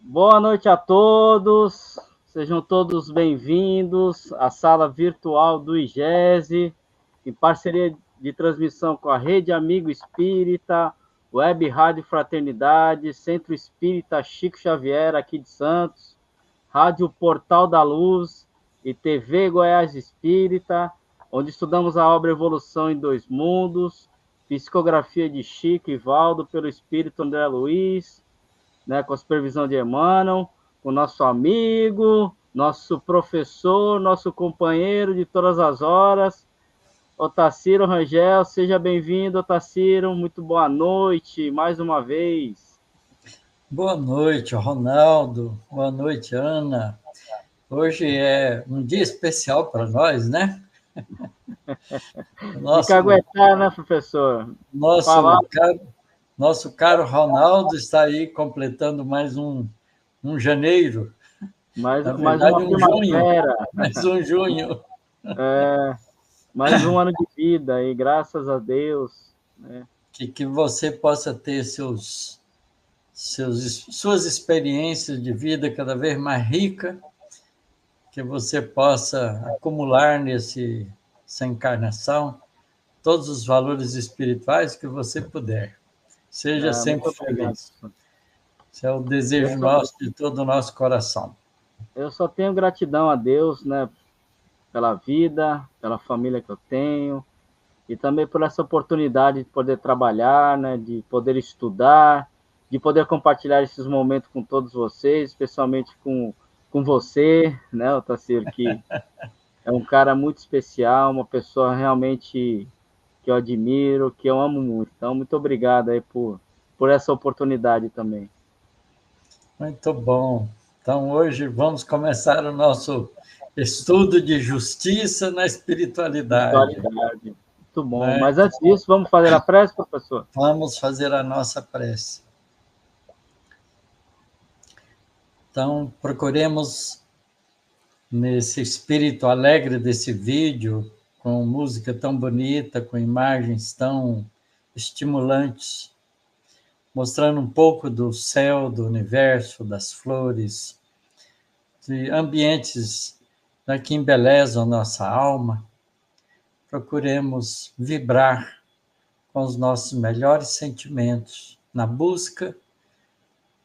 Boa noite a todos, sejam todos bem-vindos à sala virtual do IGESE, em parceria de transmissão com a Rede Amigo Espírita, Web Rádio Fraternidade, Centro Espírita Chico Xavier, aqui de Santos, Rádio Portal da Luz e TV Goiás Espírita, onde estudamos a obra Evolução em Dois Mundos, psicografia de Chico e Valdo pelo Espírito André Luiz, né, com a supervisão de Emmanuel, o nosso amigo, nosso professor, nosso companheiro de todas as horas, Otacílio Rangel. Seja bem-vindo, Otacílio, muito boa noite, mais uma vez. Boa noite, Ronaldo, boa noite, Ana. Hoje é um dia especial para nós, né? Tem que aguentar, né, professor? Nosso caro Ronaldo está aí completando mais um janeiro. Na verdade, um primavera. Mais um junho. Mais um ano de vida, e graças a Deus. Né? Que você possa ter suas experiências de vida cada vez mais ricas, que você possa acumular nessa encarnação todos os valores espirituais que você puder. Seja sempre feliz. Esse é o desejo nosso, de todo o nosso coração. Eu só tenho gratidão a Deus, né, pela vida, pela família que eu tenho, e também por essa oportunidade de poder trabalhar, né, de poder estudar, de poder compartilhar esses momentos com todos vocês, especialmente com você, né, Otacílio, que é um cara muito especial, uma pessoa realmente que eu admiro, que eu amo muito. Então, muito obrigado aí por essa oportunidade também. Muito bom. Então, hoje vamos começar o nosso estudo de justiça na espiritualidade. Muito bom. Mas antes disso, vamos fazer a prece, professor? Vamos fazer a nossa prece. Então, procuremos, nesse espírito alegre desse vídeo, com música tão bonita, com imagens tão estimulantes, mostrando um pouco do céu, do universo, das flores, de ambientes, né, que embelezam a nossa alma. Procuremos vibrar com os nossos melhores sentimentos, na busca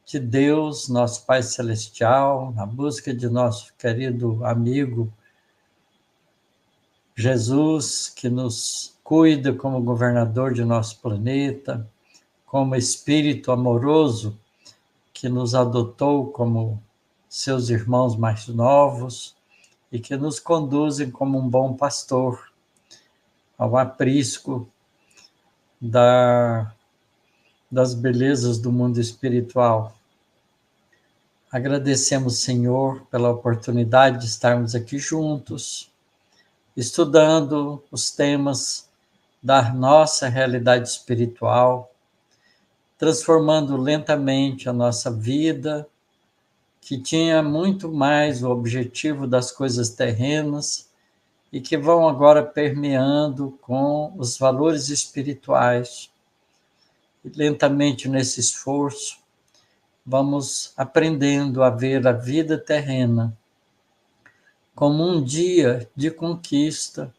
de Deus, nosso Pai Celestial, na busca de nosso querido amigo Jesus, que nos cuida como governador de nosso planeta, como Espírito amoroso que nos adotou como seus irmãos mais novos e que nos conduzem como um bom pastor ao aprisco das belezas do mundo espiritual. Agradecemos, Senhor, pela oportunidade de estarmos aqui juntos, estudando os temas da nossa realidade espiritual, transformando lentamente a nossa vida, que tinha muito mais o objetivo das coisas terrenas e que vão agora permeando com os valores espirituais. E lentamente, nesse esforço, vamos aprendendo a ver a vida terrena como um dia de conquista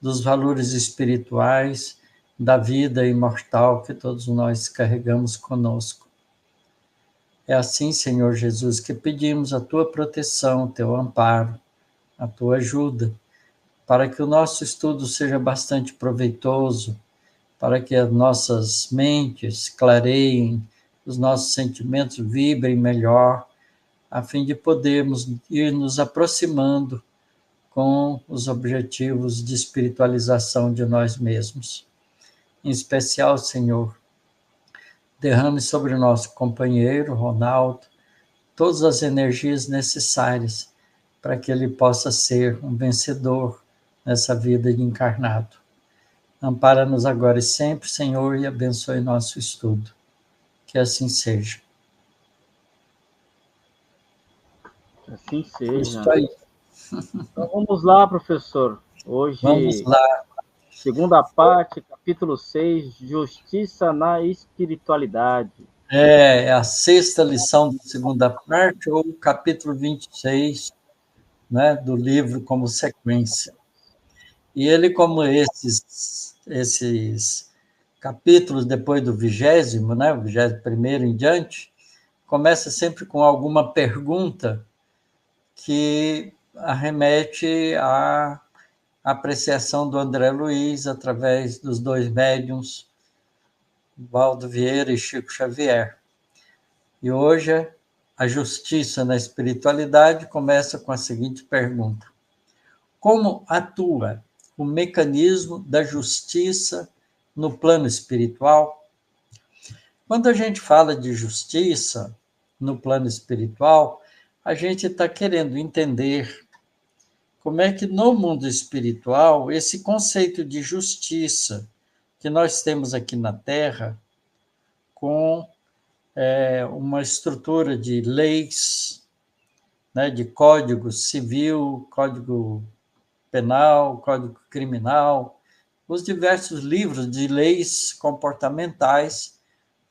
dos valores espirituais da vida imortal que todos nós carregamos conosco. É assim, Senhor Jesus, que pedimos a tua proteção, o teu amparo, a tua ajuda, para que o nosso estudo seja bastante proveitoso, para que as nossas mentes clareiem, os nossos sentimentos vibrem melhor, a fim de podermos ir nos aproximando com os objetivos de espiritualização de nós mesmos. Em especial, Senhor, derrame sobre o nosso companheiro, Ronaldo, todas as energias necessárias para que ele possa ser um vencedor nessa vida de encarnado. Ampara-nos agora e sempre, Senhor, e abençoe nosso estudo. Que assim seja. Que assim seja. Isso aí. Então vamos lá, professor. Hoje, vamos lá. Segunda parte, capítulo 6, Justiça na Espiritualidade. É a sexta lição da segunda parte, ou capítulo 26, né, do livro como sequência. E ele, como esses capítulos depois do 20º, né, o 21º em diante, começa sempre com alguma pergunta que arremete à apreciação do André Luiz através dos dois médiuns, Valdo Vieira e Chico Xavier. E hoje, a justiça na espiritualidade começa com a seguinte pergunta: como atua o mecanismo da justiça no plano espiritual? Quando a gente fala de justiça no plano espiritual, a gente está querendo entender como é que no mundo espiritual esse conceito de justiça que nós temos aqui na Terra, com uma estrutura de leis, né, de código civil, código penal, código criminal, os diversos livros de leis comportamentais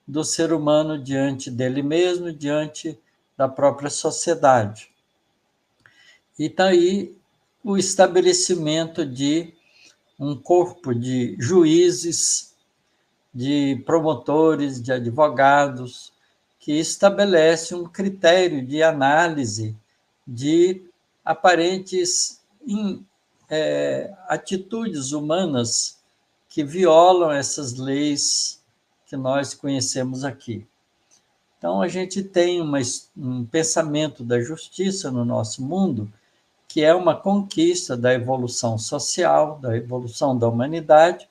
do ser humano diante dele mesmo, diante da própria sociedade. E está aí o estabelecimento de um corpo de juízes, de promotores, de advogados, que estabelece um critério de análise de aparentes atitudes humanas que violam essas leis que nós conhecemos aqui. Então, a gente tem um pensamento da justiça no nosso mundo que é uma conquista da evolução social, da evolução da humanidade,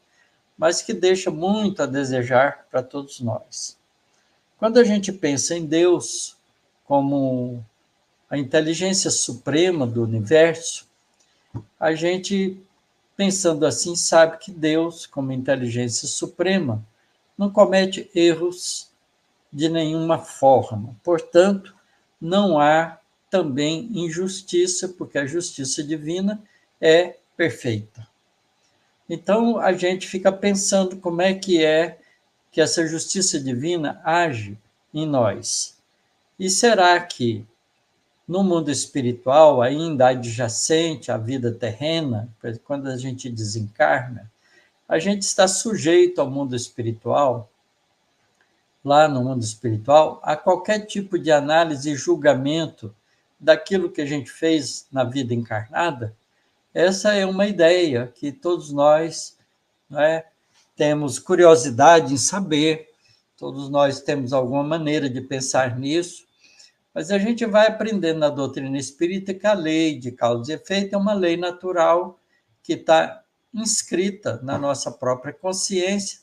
mas que deixa muito a desejar para todos nós. Quando a gente pensa em Deus como a inteligência suprema do universo, a gente, pensando assim, sabe que Deus, como inteligência suprema, não comete erros de nenhuma forma. Portanto, não há também injustiça, porque a justiça divina é perfeita. Então, a gente fica pensando como é que essa justiça divina age em nós. E será que no mundo espiritual, ainda adjacente à vida terrena, quando a gente desencarna, a gente está sujeito ao mundo espiritual, lá no mundo espiritual, a qualquer tipo de análise e julgamento daquilo que a gente fez na vida encarnada? Essa é uma ideia que todos nós, né, temos curiosidade em saber, todos nós temos alguma maneira de pensar nisso, mas a gente vai aprendendo na doutrina espírita que a lei de causa e efeito é uma lei natural que está inscrita na nossa própria consciência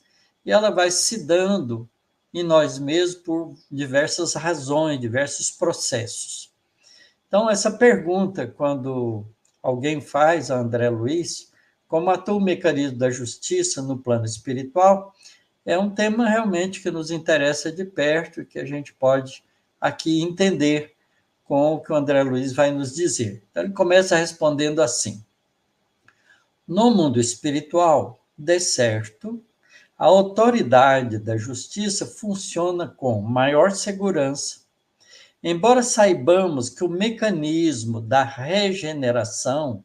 e ela vai se dando em nós mesmos por diversas razões, diversos processos. Então, essa pergunta, quando alguém faz a André Luiz, como atua o mecanismo da justiça no plano espiritual, é um tema realmente que nos interessa de perto e que a gente pode aqui entender com o que o André Luiz vai nos dizer. Então, ele começa respondendo assim: no mundo espiritual, de certo, a autoridade da justiça funciona com maior segurança, embora saibamos que o mecanismo da regeneração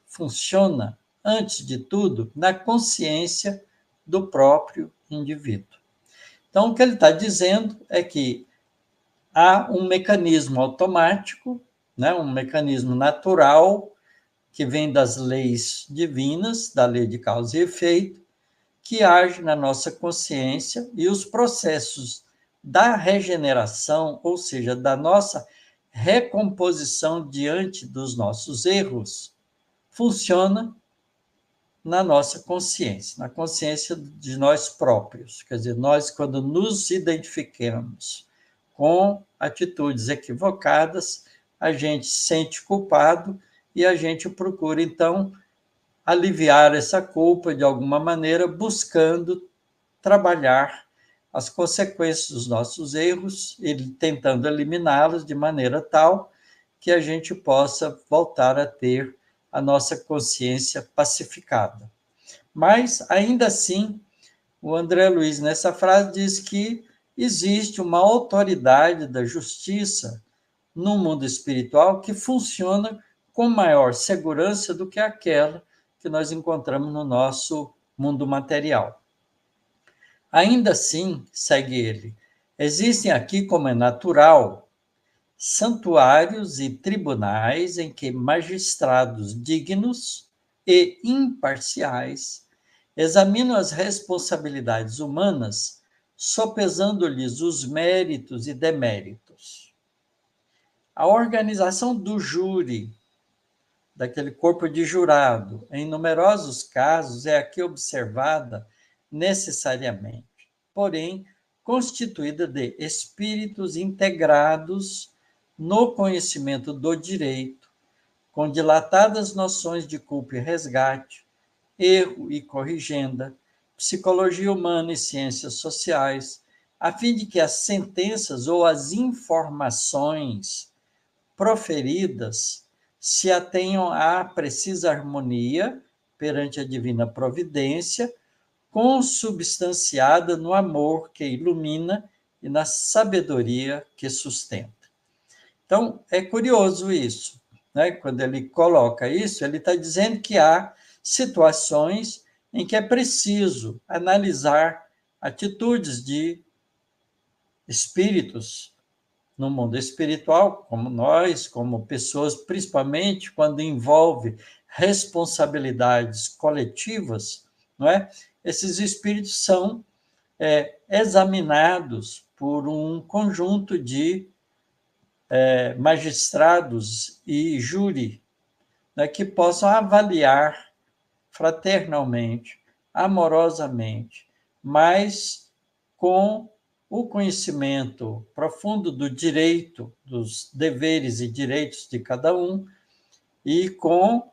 funciona, antes de tudo, na consciência do próprio indivíduo. Então, o que ele está dizendo é que há um mecanismo automático, né, um mecanismo natural, que vem das leis divinas, da lei de causa e efeito, que age na nossa consciência, e os processos da regeneração, ou seja, da nossa recomposição diante dos nossos erros, funciona na nossa consciência, na consciência de nós próprios. Quer dizer, nós, quando nos identificamos com atitudes equivocadas, a gente se sente culpado e a gente procura, então, aliviar essa culpa de alguma maneira, buscando trabalhar as consequências dos nossos erros e tentando eliminá-los de maneira tal que a gente possa voltar a ter a nossa consciência pacificada. Mas, ainda assim, o André Luiz, nessa frase, diz que existe uma autoridade da justiça no mundo espiritual que funciona com maior segurança do que aquela que nós encontramos no nosso mundo material. Ainda assim, segue ele, existem aqui, como é natural, santuários e tribunais em que magistrados dignos e imparciais examinam as responsabilidades humanas, sopesando-lhes os méritos e deméritos. A organização do júri, daquele corpo de jurado, em numerosos casos, é aqui observada necessariamente, porém, constituída de espíritos integrados no conhecimento do direito, com dilatadas noções de culpa e resgate, erro e corrigenda, psicologia humana e ciências sociais, a fim de que as sentenças ou as informações proferidas se atenham à precisa harmonia perante a divina providência, consubstanciada no amor que ilumina e na sabedoria que sustenta. Então, é curioso isso, né? Quando ele coloca isso, ele está dizendo que há situações em que é preciso analisar atitudes de espíritos no mundo espiritual, como nós, como pessoas, principalmente quando envolve responsabilidades coletivas, não é? Esses espíritos são examinados por um conjunto de magistrados e júri, né, que possam avaliar fraternalmente, amorosamente, mas com o conhecimento profundo do direito, dos deveres e direitos de cada um, e com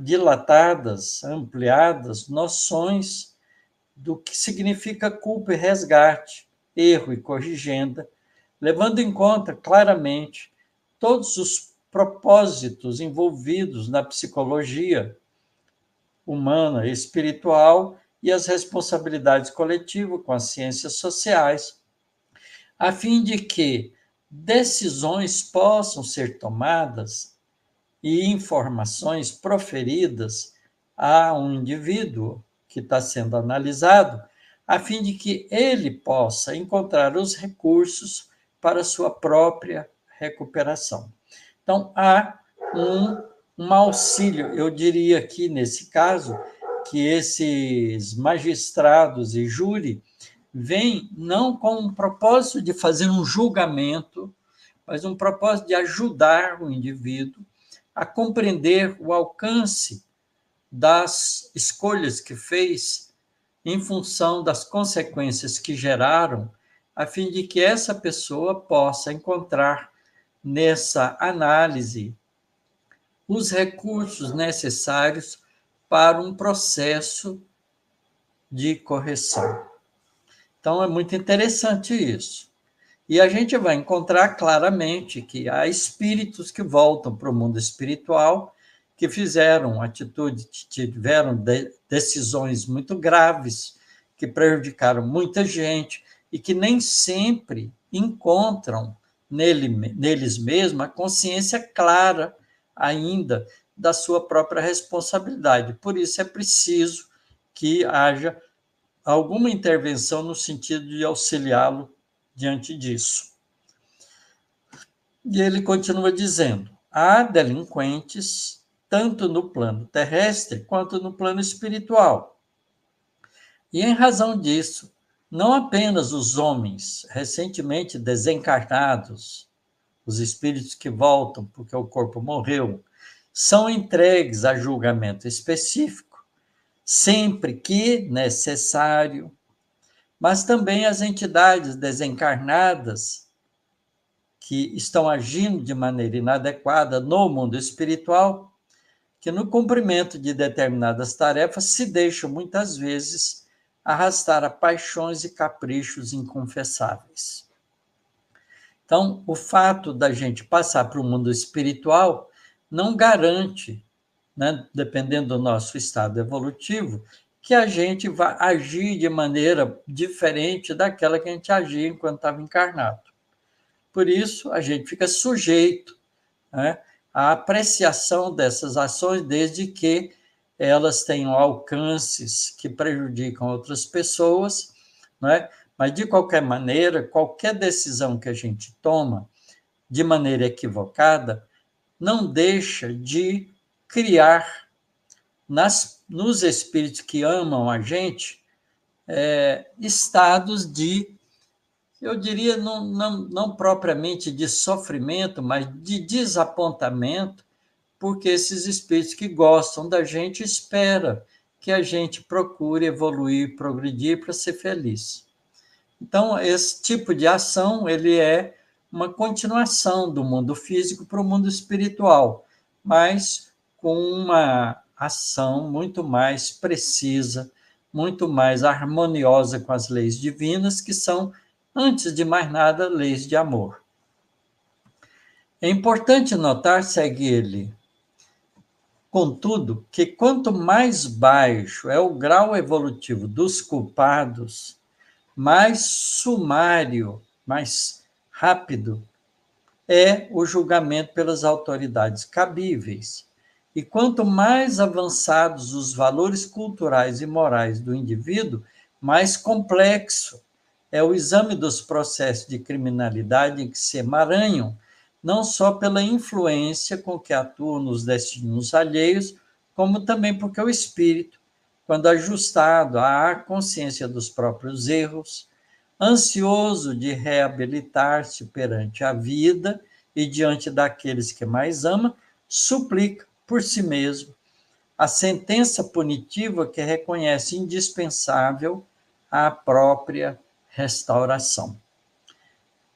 dilatadas, ampliadas noções do que significa culpa e resgate, erro e corrigenda, levando em conta claramente todos os propósitos envolvidos na psicologia humana e espiritual e as responsabilidades coletivas com as ciências sociais, a fim de que decisões possam ser tomadas e informações proferidas a um indivíduo que está sendo analisado, a fim de que ele possa encontrar os recursos para sua própria recuperação. Então, há um auxílio, eu diria aqui, nesse caso, que esses magistrados e júri vêm não com um propósito de fazer um julgamento, mas um propósito de ajudar o indivíduo a compreender o alcance das escolhas que fez em função das consequências que geraram, a fim de que essa pessoa possa encontrar nessa análise os recursos necessários para um processo de correção. Então, é muito interessante isso. E a gente vai encontrar claramente que há espíritos que voltam para o mundo espiritual, que fizeram atitudes, tiveram decisões muito graves, que prejudicaram muita gente e que nem sempre encontram neles mesmos a consciência clara ainda da sua própria responsabilidade. Por isso é preciso que haja alguma intervenção no sentido de auxiliá-lo diante disso. E ele continua dizendo: há delinquentes tanto no plano terrestre quanto no plano espiritual. E em razão disso, não apenas os homens recentemente desencarnados, os espíritos que voltam porque o corpo morreu, são entregues a julgamento específico, sempre que necessário, mas também as entidades desencarnadas que estão agindo de maneira inadequada no mundo espiritual, que no cumprimento de determinadas tarefas se deixam muitas vezes arrastar a paixões e caprichos inconfessáveis. Então, o fato da gente passar para o mundo espiritual não garante, né, dependendo do nosso estado evolutivo, que a gente vai agir de maneira diferente daquela que a gente agia enquanto estava encarnado. Por isso, a gente fica sujeito, né, à apreciação dessas ações, desde que elas tenham alcances que prejudicam outras pessoas, né? Mas, de qualquer maneira, qualquer decisão que a gente toma de maneira equivocada não deixa de criar nos espíritos que amam a gente estados de, eu diria, não propriamente de sofrimento, mas de desapontamento, porque esses espíritos que gostam da gente esperam que a gente procure evoluir, progredir para ser feliz. Então, esse tipo de ação ele é uma continuação do mundo físico para o mundo espiritual, mas com uma ação muito mais precisa, muito mais harmoniosa com as leis divinas, que são, antes de mais nada, leis de amor. É importante notar, segue ele, contudo, que quanto mais baixo é o grau evolutivo dos culpados, mais sumário, mais rápido é o julgamento pelas autoridades cabíveis. E quanto mais avançados os valores culturais e morais do indivíduo, mais complexo é o exame dos processos de criminalidade em que se emaranham, não só pela influência com que atuam nos destinos alheios, como também porque o espírito, quando ajustado à consciência dos próprios erros, ansioso de reabilitar-se perante a vida e diante daqueles que mais ama, suplica por si mesmo a sentença punitiva que reconhece indispensável à própria restauração.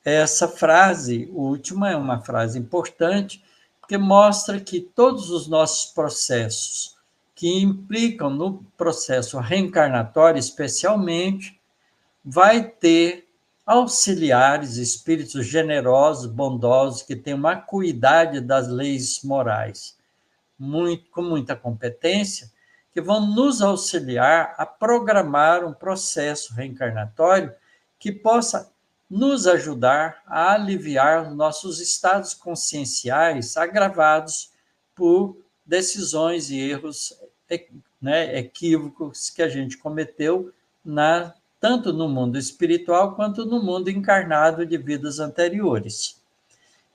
Essa frase última é uma frase importante, porque mostra que todos os nossos processos que implicam no processo reencarnatório, especialmente, vai ter auxiliares, espíritos generosos, bondosos, que têm uma acuidade das leis morais, com muita competência, que vão nos auxiliar a programar um processo reencarnatório que possa nos ajudar a aliviar os nossos estados conscienciais agravados por decisões e erros, né, equívocos que a gente cometeu tanto no mundo espiritual quanto no mundo encarnado de vidas anteriores.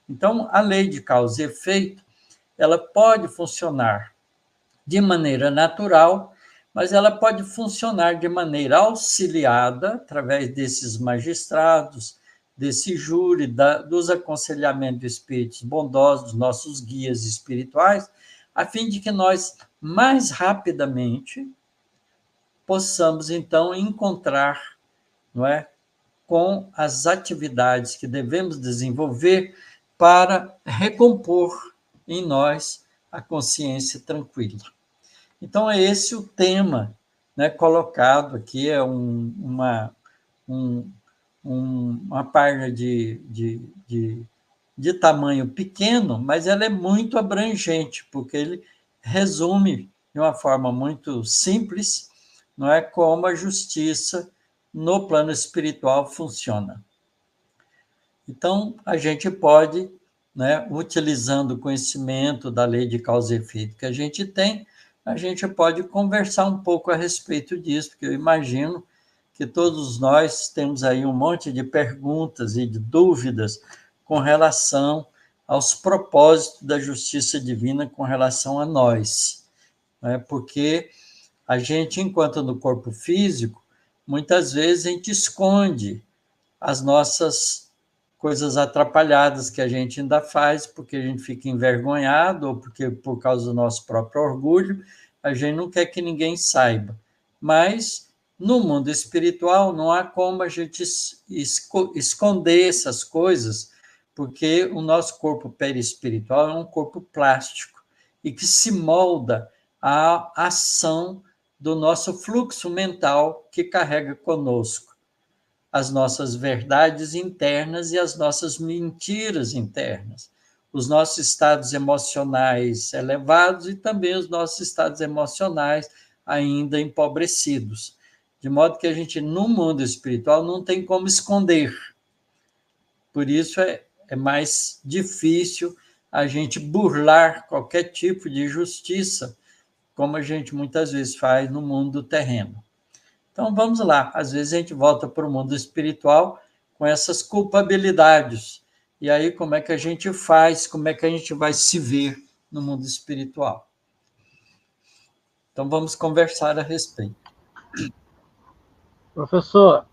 Então, a lei de causa e efeito, ela pode funcionar de maneira natural, mas ela pode funcionar de maneira auxiliada, através desses magistrados, desse júri, dos aconselhamentos de espíritos bondosos, dos nossos guias espirituais, a fim de que nós, mais rapidamente, possamos, então, encontrar, não é, com as atividades que devemos desenvolver para recompor em nós a consciência tranquila. Então, é esse o tema né, colocado aqui, uma página de tamanho pequeno, mas ela é muito abrangente, porque ele resume de uma forma muito simples, não é, como a justiça no plano espiritual funciona. Então, a gente pode, né, utilizando o conhecimento da lei de causa e efeito que a gente tem, a gente pode conversar um pouco a respeito disso, porque eu imagino que todos nós temos aí um monte de perguntas e de dúvidas com relação aos propósitos da justiça divina com relação a nós, né? Porque a gente, enquanto no corpo físico, muitas vezes a gente esconde as nossas coisas atrapalhadas que a gente ainda faz, porque a gente fica envergonhado, ou porque por causa do nosso próprio orgulho, a gente não quer que ninguém saiba. Mas no mundo espiritual não há como a gente esconder essas coisas, porque o nosso corpo perispiritual é um corpo plástico e que se molda à ação do nosso fluxo mental que carrega conosco as nossas verdades internas e as nossas mentiras internas, os nossos estados emocionais elevados e também os nossos estados emocionais ainda empobrecidos. De modo que a gente, no mundo espiritual, não tem como esconder. Por isso é mais difícil a gente burlar qualquer tipo de justiça, como a gente muitas vezes faz no mundo terreno. Então, vamos lá. Às vezes a gente volta para o mundo espiritual com essas culpabilidades. E aí, como é que a gente faz? Como é que a gente vai se ver no mundo espiritual? Então, vamos conversar a respeito. Professor,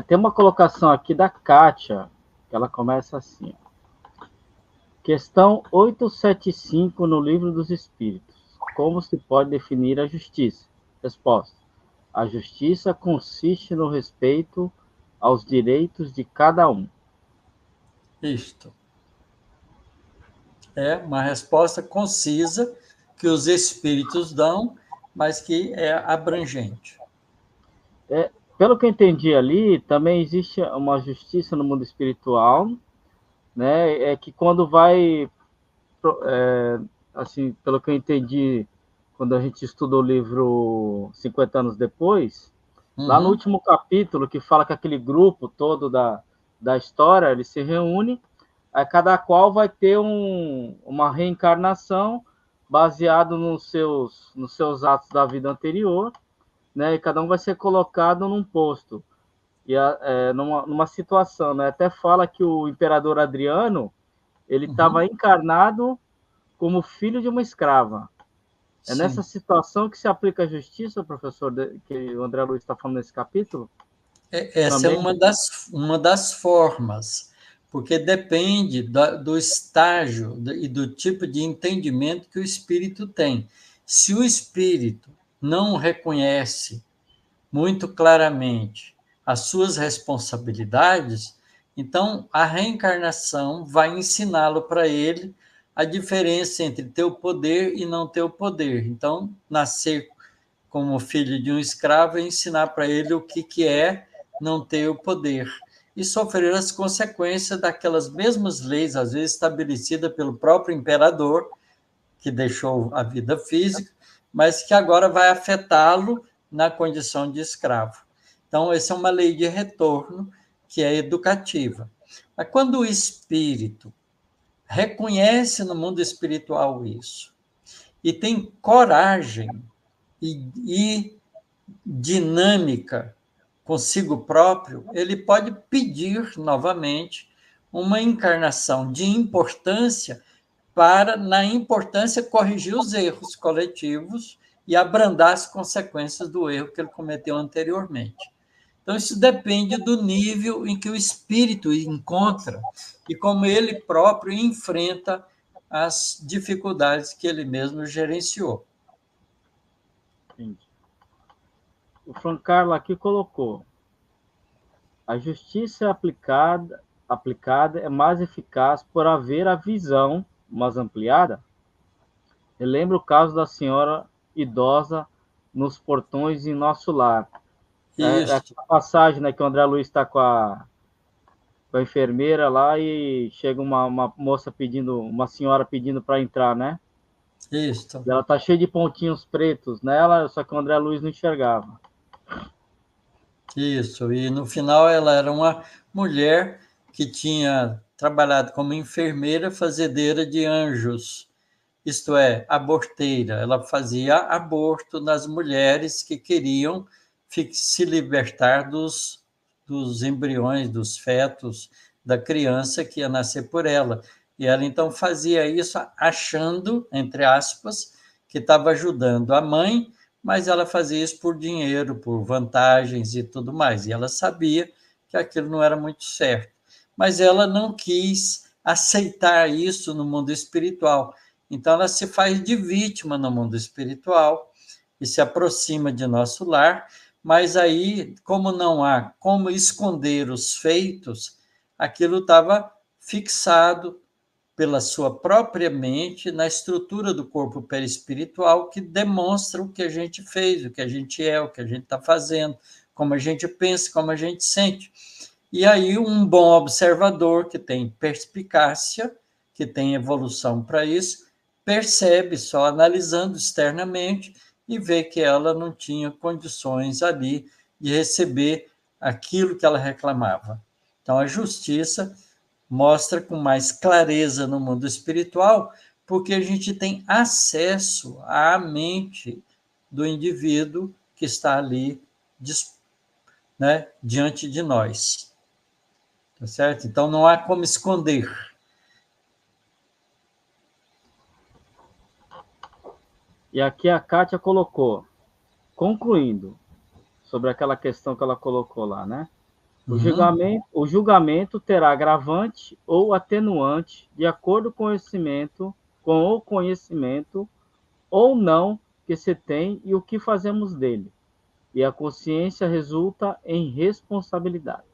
tem uma colocação aqui da Kátia, que ela começa assim. Questão 875 no Livro dos Espíritos. Como se pode definir a justiça? Resposta. A justiça consiste no respeito aos direitos de cada um. Isto. É uma resposta concisa que os espíritos dão, mas que é abrangente. Pelo que eu entendi ali, também existe uma justiça no mundo espiritual, né? É que quando vai, assim, pelo que eu entendi, quando a gente estuda o livro 50 anos depois, lá no último capítulo, que fala que aquele grupo todo da história, ele se reúne, aí cada qual vai ter uma reencarnação baseado nos seus atos da vida anterior, né? E cada um vai ser colocado num posto. E numa situação, né? Até fala que o imperador Adriano, ele estava encarnado como filho de uma escrava. É Sim. nessa situação que se aplica a justiça, professor, que o André Luiz está falando nesse capítulo? Essa Também? é uma das formas, porque depende do estágio e do tipo de entendimento que o espírito tem. Se o espírito não reconhece muito claramente as suas responsabilidades, então a reencarnação vai ensiná-lo para ele a diferença entre ter o poder e não ter o poder. Então, nascer como filho de um escravo é ensinar para ele o que é não ter o poder e sofrer as consequências daquelas mesmas leis, às vezes estabelecidas pelo próprio imperador, que deixou a vida física, mas que agora vai afetá-lo na condição de escravo. Então, essa é uma lei de retorno que é educativa. Mas quando o espírito reconhece no mundo espiritual isso e tem coragem e dinâmica consigo próprio, ele pode pedir novamente uma encarnação de importância para, na importância, corrigir os erros coletivos e abrandar as consequências do erro que ele cometeu anteriormente. Então, isso depende do nível em que o espírito encontra e como ele próprio enfrenta as dificuldades que ele mesmo gerenciou. Entendi. O Francarlo aqui colocou: a justiça aplicada é mais eficaz por haver a visão mais ampliada. Relembra o caso da senhora idosa nos portões em nosso lar. É Isso, a passagem, né, que o André Luiz está com a enfermeira lá e chega uma moça pedindo, uma senhora pedindo para entrar, né? isso. Ela tá cheia de pontinhos pretos nela, só que o André Luiz não enxergava. Isso, e no final ela era uma mulher que tinha trabalhado como enfermeira fazedeira de anjos, isto é, aborteira. Ela fazia aborto nas mulheres que queriam se libertar dos embriões, dos fetos da criança que ia nascer por ela. E ela então fazia isso achando, entre aspas, que estava ajudando a mãe, mas ela fazia isso por dinheiro, por vantagens e tudo mais. E ela sabia que aquilo não era muito certo. Mas ela não quis aceitar isso no mundo espiritual. Então, ela se faz de vítima no mundo espiritual e se aproxima de nosso lar, mas aí, como não há como esconder os feitos, aquilo estava fixado pela sua própria mente na estrutura do corpo perispiritual que demonstra o que a gente fez, o que a gente é, o que a gente está fazendo, como a gente pensa, como a gente sente. E aí um bom observador que tem perspicácia, que tem evolução para isso, percebe só analisando externamente e vê que ela não tinha condições ali de receber aquilo que ela reclamava. Então a justiça mostra com mais clareza no mundo espiritual, porque a gente tem acesso à mente do indivíduo que está ali, né, diante de nós. Tá certo? Então não há como esconder. E aqui a Kátia colocou, concluindo, sobre aquela questão que ela colocou lá, né? Uhum. O julgamento terá agravante ou atenuante de acordo com o conhecimento ou não que se tem e o que fazemos dele. E a consciência resulta em responsabilidade.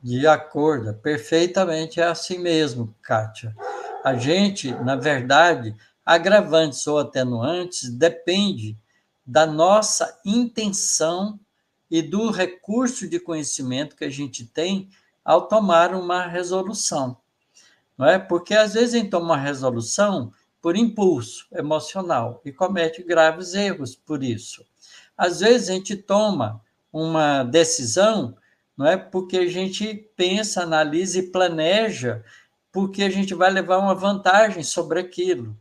De acordo, perfeitamente é assim mesmo, Kátia. A gente, na verdade, agravantes ou atenuantes depende da nossa intenção e do recurso de conhecimento que a gente tem ao tomar uma resolução, não é? Porque às vezes a gente toma uma resolução por impulso emocional e comete graves erros por isso. Às vezes a gente toma uma decisão, não é? Porque a gente pensa, analisa e planeja, porque a gente vai levar uma vantagem sobre aquilo.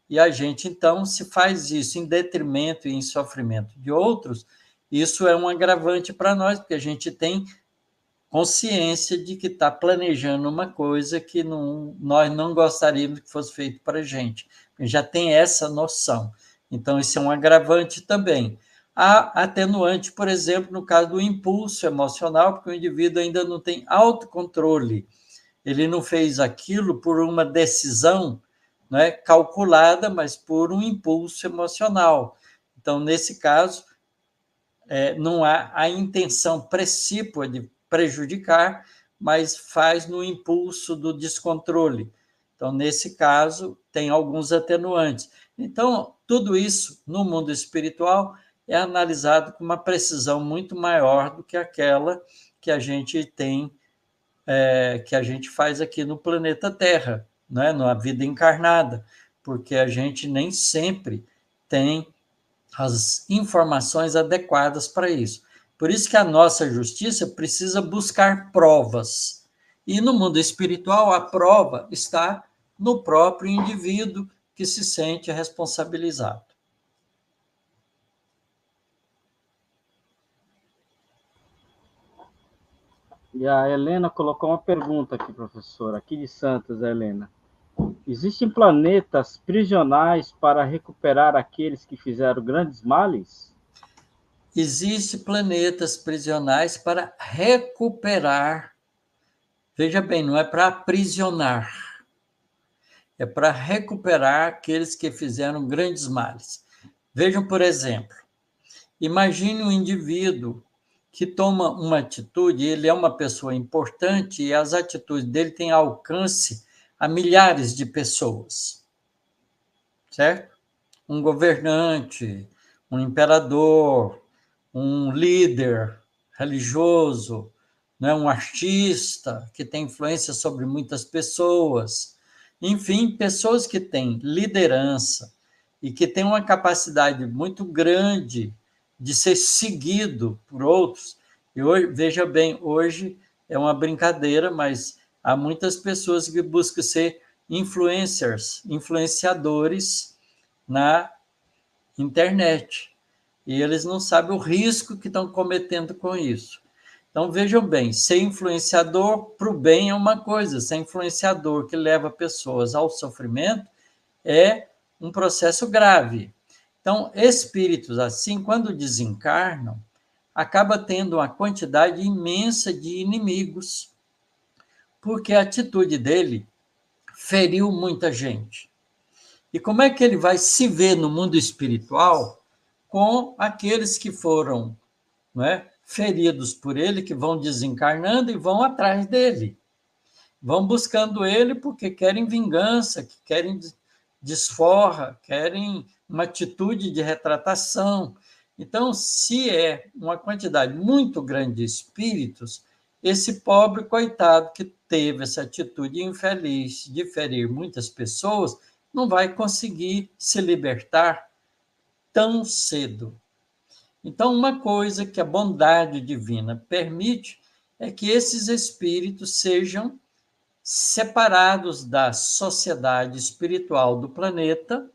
E a gente, então, se faz isso em detrimento e em sofrimento de outros, isso é um agravante para nós, porque a gente tem consciência de que está planejando uma coisa que não, nós não gostaríamos que fosse feito para a gente. Já tem essa noção. Então, isso é um agravante também. Há atenuante, por exemplo, no caso do impulso emocional, porque o indivíduo ainda não tem autocontrole. Ele não fez aquilo por uma decisão, não é, calculada, mas por um impulso emocional. Então, nesse caso, não há a intenção precípua de prejudicar, mas faz no impulso do descontrole. Então, nesse caso, tem alguns atenuantes. Então, tudo isso no mundo espiritual é analisado com uma precisão muito maior do que aquela que a gente tem, que a gente faz aqui no planeta Terra, né? Na vida encarnada, porque a gente nem sempre tem as informações adequadas para isso. Por isso que a nossa justiça precisa buscar provas. E no mundo espiritual, a prova está no próprio indivíduo que se sente responsabilizado. E a Helena colocou uma pergunta aqui, professor, aqui de Santos, a Helena. Existem planetas prisionais para recuperar aqueles que fizeram grandes males? Existem planetas prisionais para recuperar. Veja bem, não é para aprisionar, é para recuperar aqueles que fizeram grandes males. Vejam, por exemplo, imagine um indivíduo que toma uma atitude, ele é uma pessoa importante e as atitudes dele têm alcance a milhares de pessoas, certo? Um governante, um imperador, um líder religioso, né, um artista que tem influência sobre muitas pessoas. Enfim, pessoas que têm liderança e que têm uma capacidade muito grande de ser seguido por outros. E hoje, veja bem, hoje é uma brincadeira, mas há muitas pessoas que buscam ser influencers, influenciadores na internet. E eles não sabem o risco que estão cometendo com isso. Então, vejam bem, ser influenciador para o bem é uma coisa, ser influenciador que leva pessoas ao sofrimento é um processo grave. Então, espíritos assim, quando desencarnam, acaba tendo uma quantidade imensa de inimigos, porque a atitude dele feriu muita gente. E como é que ele vai se ver no mundo espiritual com aqueles que foram, não é, feridos por ele, que vão desencarnando e vão atrás dele? Vão buscando ele porque querem vingança, que querem desforra, querem uma atitude de retratação. Então, se é uma quantidade muito grande de espíritos, esse pobre coitado que teve essa atitude infeliz de ferir muitas pessoas, não vai conseguir se libertar tão cedo. Então, uma coisa que a bondade divina permite é que esses espíritos sejam separados da sociedade espiritual do planeta,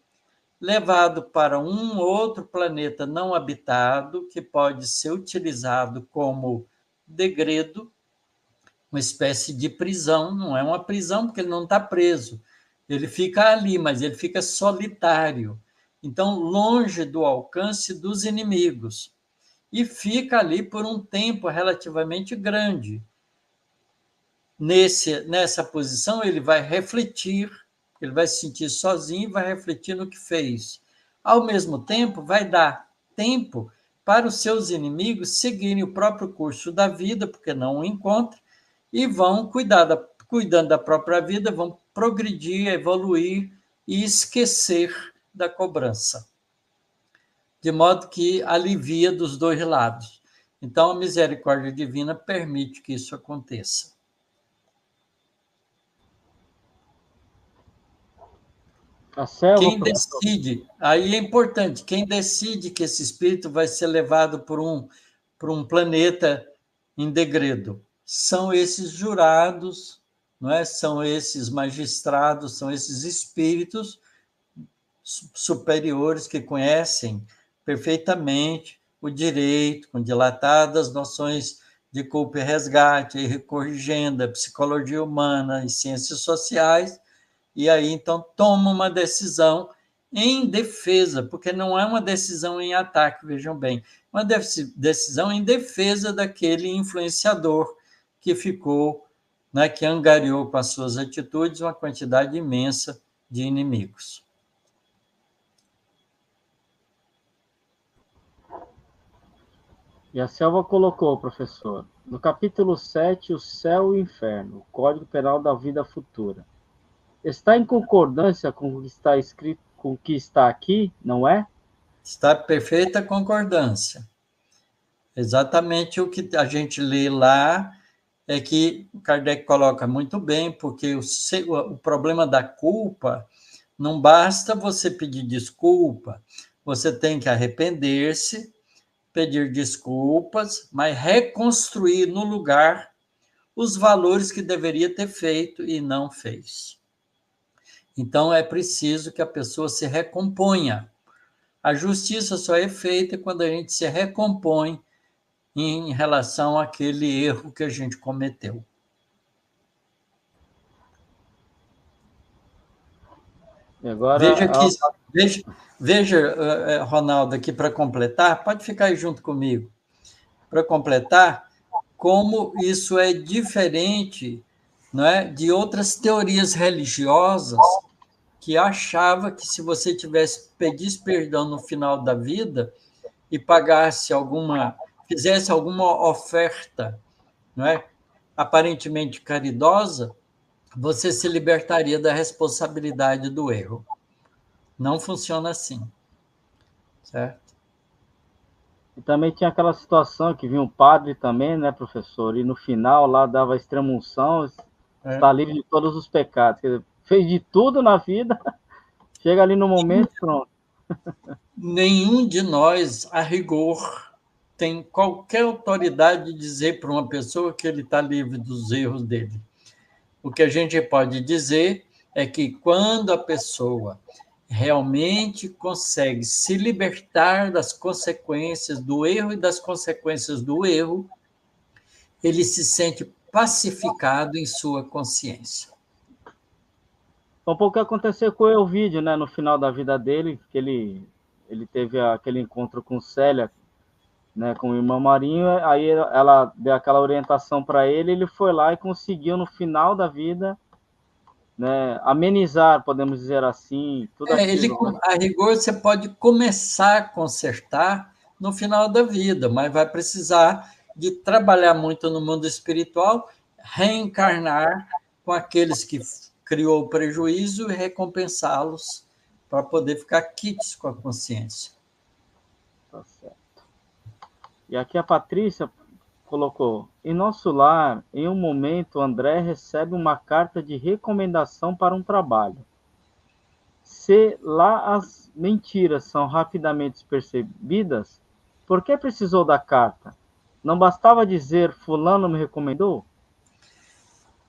levado para um outro planeta não habitado, que pode ser utilizado como degredo, uma espécie de prisão. Não é uma prisão, porque ele não está preso. Ele fica ali, mas ele fica solitário. Então, longe do alcance dos inimigos. E fica ali por um tempo relativamente grande. Nessa posição, ele vai refletir, ele vai se sentir sozinho e vai refletir no que fez. Ao mesmo tempo, vai dar tempo para os seus inimigos seguirem o próprio curso da vida, porque não o encontram, e vão cuidando da própria vida, vão progredir, evoluir e esquecer da cobrança. De modo que alivia dos dois lados. Então, a misericórdia divina permite que isso aconteça. A selva, Quem professor. decide, aí é importante, quem decide que esse espírito vai ser levado por um planeta em degredo são esses jurados, não é? São esses magistrados, são esses espíritos superiores que conhecem perfeitamente o direito, com dilatadas noções de culpa e resgate, e corrigenda, psicologia humana e ciências sociais, e aí então toma uma decisão em defesa, porque não é uma decisão em ataque, vejam bem, uma decisão em defesa daquele influenciador que ficou, né, que angariou com as suas atitudes uma quantidade imensa de inimigos. E a selva colocou, professor, no capítulo 7, o céu e o inferno, o Código Penal da Vida Futura. Está em concordância com o que está escrito, com o que está aqui, não é? Está perfeita concordância. Exatamente o que a gente lê lá é que o Kardec coloca muito bem, porque o problema da culpa não basta você pedir desculpa, você tem que arrepender-se, pedir desculpas, mas reconstruir no lugar os valores que deveria ter feito e não fez. Então, é preciso que a pessoa se recomponha. A justiça só é feita quando a gente se recompõe em relação àquele erro que a gente cometeu. E agora, veja, Ronaldo, aqui para completar, pode ficar aí junto comigo, para completar, como isso é diferente, não é, de outras teorias religiosas que achava que se você pedisse perdão no final da vida e fizesse alguma oferta, não é, aparentemente caridosa, você se libertaria da responsabilidade do erro. Não funciona assim, certo? E também tinha aquela situação que vinha um padre também, né, professor? E no final lá dava a extrema-unção, está livre de todos os pecados. Quer dizer, fez de tudo na vida, chega ali no momento, pronto. Nenhum de nós, a rigor, tem qualquer autoridade de dizer para uma pessoa que ele está livre dos erros dele. O que a gente pode dizer é que quando a pessoa realmente consegue se libertar das consequências do erro e das consequências do erro, ele se sente pacificado em sua consciência. Foi um pouco o que aconteceu com o Elvídio, né, no final da vida dele, que ele teve aquele encontro com Célia, né, com o irmão Marinho, aí ela deu aquela orientação para ele, ele foi lá e conseguiu, no final da vida, né, amenizar, podemos dizer assim, tudo aquilo, né? A rigor, você pode começar a consertar no final da vida, mas vai precisar de trabalhar muito no mundo espiritual, reencarnar com aqueles que criou o prejuízo e recompensá-los para poder ficar quites com a consciência. Tá certo. E aqui a Patrícia colocou: em nosso lar, em um momento, André recebe uma carta de recomendação para um trabalho. Se lá as mentiras são rapidamente percebidas, por que precisou da carta? Não bastava dizer fulano me recomendou?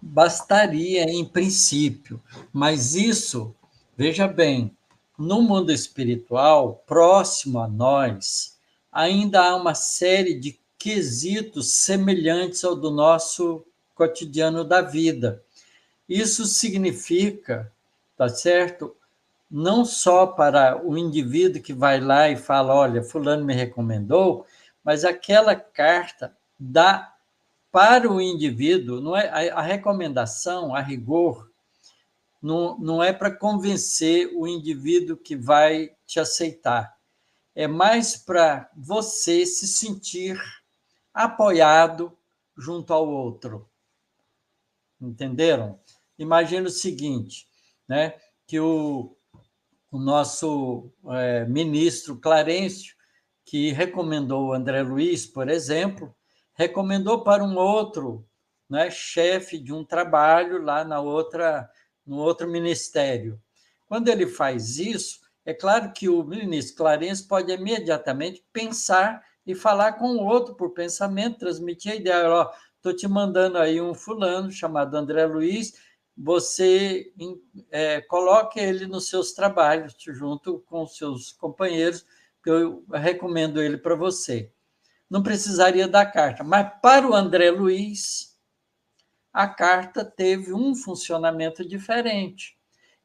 Bastaria, em princípio, mas isso, veja bem, no mundo espiritual, próximo a nós, ainda há uma série de quesitos semelhantes ao do nosso cotidiano da vida. Isso significa, tá certo? Não só para o indivíduo que vai lá e fala, olha, fulano me recomendou, mas aquela carta dá para o indivíduo, não é a recomendação, a rigor, não é para convencer o indivíduo que vai te aceitar. É mais para você se sentir apoiado junto ao outro. Entenderam? Imagina o seguinte, né? Que o nosso ministro Clarencio, que recomendou o André Luiz, por exemplo, recomendou para um outro, né, chefe de um trabalho lá no outro ministério. Quando ele faz isso, é claro que o ministro Clarencio pode imediatamente pensar e falar com o outro por pensamento, transmitir a ideia, ó, estou te mandando aí um fulano chamado André Luiz, você coloque ele nos seus trabalhos, junto com os seus companheiros, que eu recomendo ele para você. Não precisaria da carta, mas para o André Luiz, a carta teve um funcionamento diferente.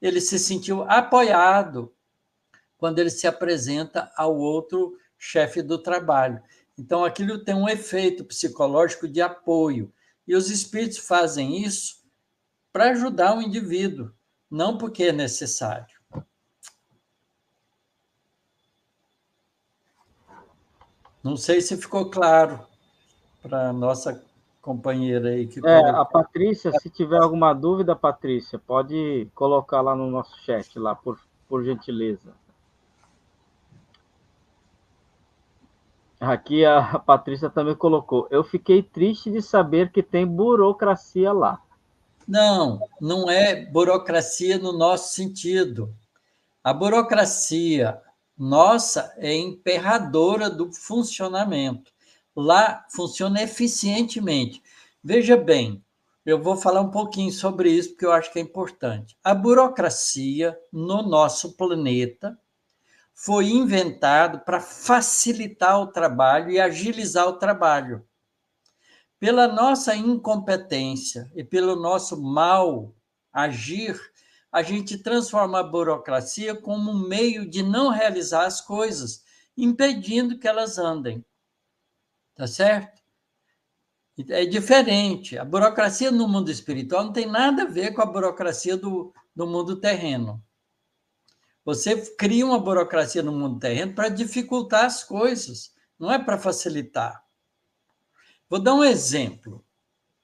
Ele se sentiu apoiado quando ele se apresenta ao outro chefe do trabalho. Então, aquilo tem um efeito psicológico de apoio. E os espíritos fazem isso para ajudar o indivíduo, não porque é necessário. Não sei se ficou claro para a nossa companheira aí que colocou. A Patrícia, se tiver alguma dúvida, Patrícia, pode colocar lá no nosso chat, lá, por gentileza. Aqui a Patrícia também colocou: eu fiquei triste de saber que tem burocracia lá. Não, não é burocracia no nosso sentido. A burocracia nossa é emperradora do funcionamento. Lá funciona eficientemente. Veja bem, eu vou falar um pouquinho sobre isso, porque eu acho que é importante. A burocracia no nosso planeta foi inventado para facilitar o trabalho e agilizar o trabalho. Pela nossa incompetência e pelo nosso mal agir, a gente transforma a burocracia como um meio de não realizar as coisas, impedindo que elas andem. Tá certo? É diferente. A burocracia no mundo espiritual não tem nada a ver com a burocracia do mundo terreno. Você cria uma burocracia no mundo terreno para dificultar as coisas, não é para facilitar. Vou dar um exemplo,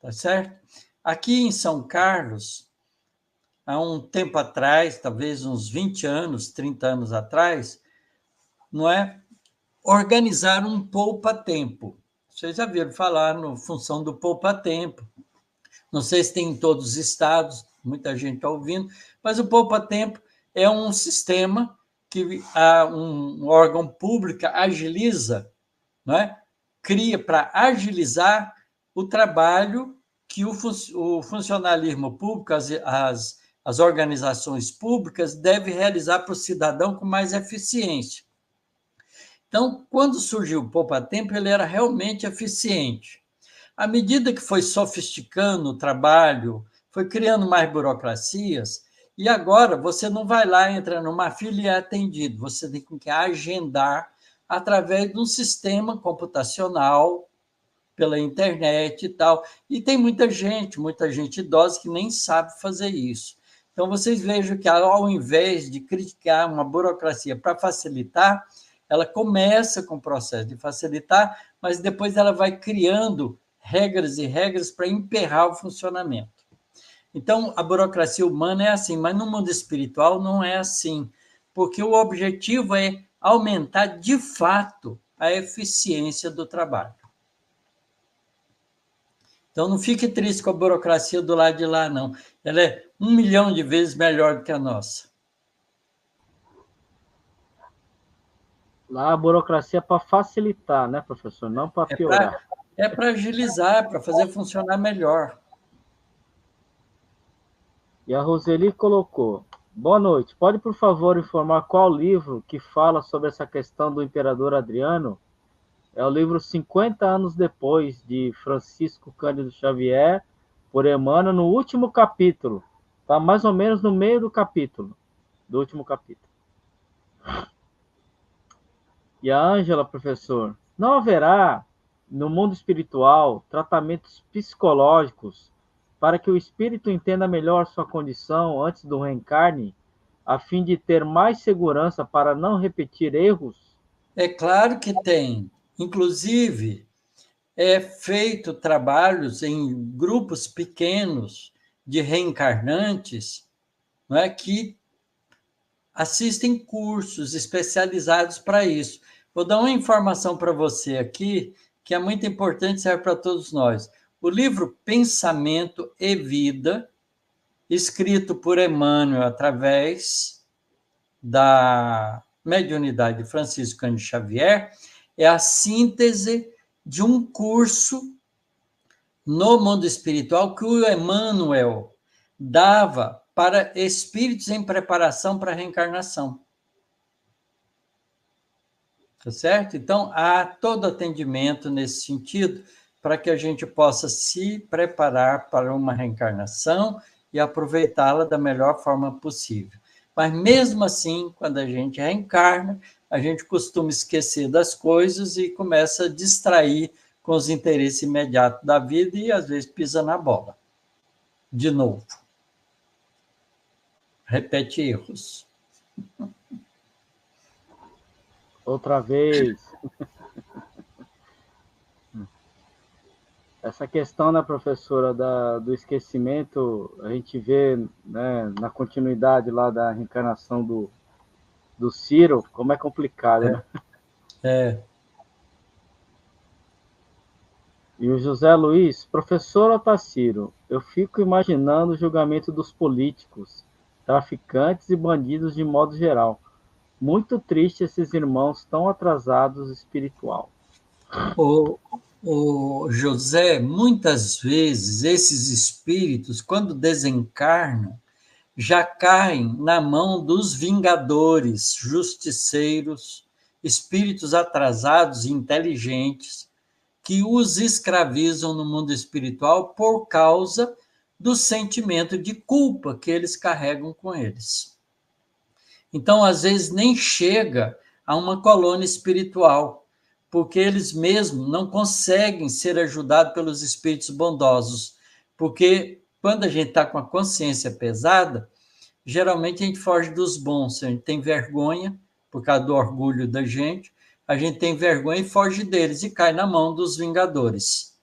tá certo? Aqui em São Carlos, há um tempo atrás, talvez uns 20 anos, 30 anos atrás, não é? organizar um poupa-tempo. Vocês já viram falar na função do poupa-tempo. Não sei se tem em todos os estados, muita gente está ouvindo, mas o poupa-tempo é um sistema que um órgão público agiliza, não é? Cria para agilizar o trabalho que o funcionalismo público, as organizações públicas, devem realizar para o cidadão com mais eficiência. Então, quando surgiu o poupa-tempo, ele era realmente eficiente. À medida que foi sofisticando o trabalho, foi criando mais burocracias, e agora você não vai lá, entra numa fila e é atendido, você tem que agendar através de um sistema computacional, pela internet e tal. E tem muita gente idosa que nem sabe fazer isso. Então, vocês vejam que, ao invés de criticar uma burocracia para facilitar, ela começa com o processo de facilitar, mas depois ela vai criando regras e regras para emperrar o funcionamento. Então, a burocracia humana é assim, mas no mundo espiritual não é assim, porque o objetivo é aumentar, de fato, a eficiência do trabalho. Então, não fique triste com a burocracia do lado de lá, não. Ela é 1 milhão de vezes melhor do que a nossa. Lá a burocracia é para facilitar, né, professor? Não para piorar. É para agilizar, para fazer funcionar melhor. E a Roseli colocou: boa noite, pode, por favor, informar qual livro que fala sobre essa questão do imperador Adriano? É o livro 50 anos depois, de Francisco Cândido Xavier, por Emmanuel, no último capítulo. Está mais ou menos no meio do capítulo, do último capítulo. E a Ângela, professor, não haverá, no mundo espiritual, tratamentos psicológicos para que o espírito entenda melhor sua condição antes do reencarne, a fim de ter mais segurança para não repetir erros? É claro que tem. Inclusive, é feito trabalhos em grupos pequenos de reencarnantes, não é, que assistem cursos especializados para isso. Vou dar uma informação para você aqui, que é muito importante, serve para todos nós. O livro Pensamento e Vida, escrito por Emmanuel através da mediunidade de Francisco Cândido Xavier, é a síntese de um curso no mundo espiritual que o Emmanuel dava para espíritos em preparação para a reencarnação. Tá certo? Então, há todo atendimento nesse sentido para que a gente possa se preparar para uma reencarnação e aproveitá-la da melhor forma possível. Mas, mesmo assim, quando a gente reencarna, a gente costuma esquecer das coisas e começa a distrair com os interesses imediatos da vida e, às vezes, pisa na bola. De novo. Repete erros. Outra vez. Essa questão, né, professora, do esquecimento, a gente vê, né, na continuidade lá da reencarnação do Ciro, como é complicado, né? É. E o José Luiz, professor Otacílio, eu fico imaginando o julgamento dos políticos, traficantes e bandidos de modo geral. Muito triste esses irmãos tão atrasados espiritual. O José, muitas vezes, esses espíritos, quando desencarnam, já caem na mão dos vingadores, justiceiros, espíritos atrasados e inteligentes, que os escravizam no mundo espiritual por causa do sentimento de culpa que eles carregam com eles. Então, às vezes, nem chega a uma colônia espiritual, porque eles mesmos não conseguem ser ajudados pelos espíritos bondosos, porque quando a gente está com a consciência pesada, geralmente a gente foge dos bons, a gente tem vergonha, por causa do orgulho da gente, a gente tem vergonha e foge deles e cai na mão dos vingadores.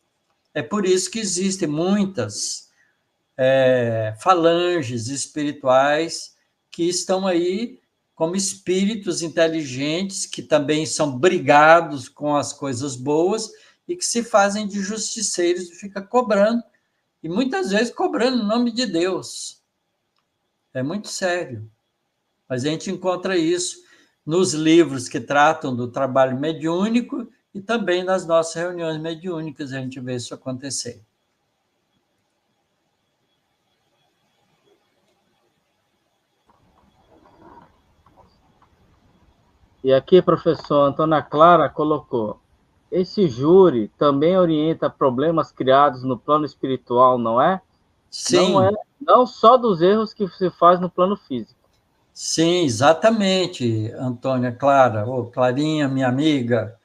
É por isso que existem muitas falanges espirituais que estão aí como espíritos inteligentes que também são brigados com as coisas boas e que se fazem de justiceiros e fica cobrando, e muitas vezes cobrando em nome de Deus. É muito sério. Mas a gente encontra isso nos livros que tratam do trabalho mediúnico e também nas nossas reuniões mediúnicas a gente vê isso acontecer. E aqui, professor Antônia Clara colocou: esse júri também orienta problemas criados no plano espiritual, não é? Sim. Não só dos erros que se faz no plano físico. Sim, exatamente, Antônia Clara, Clarinha, minha amiga.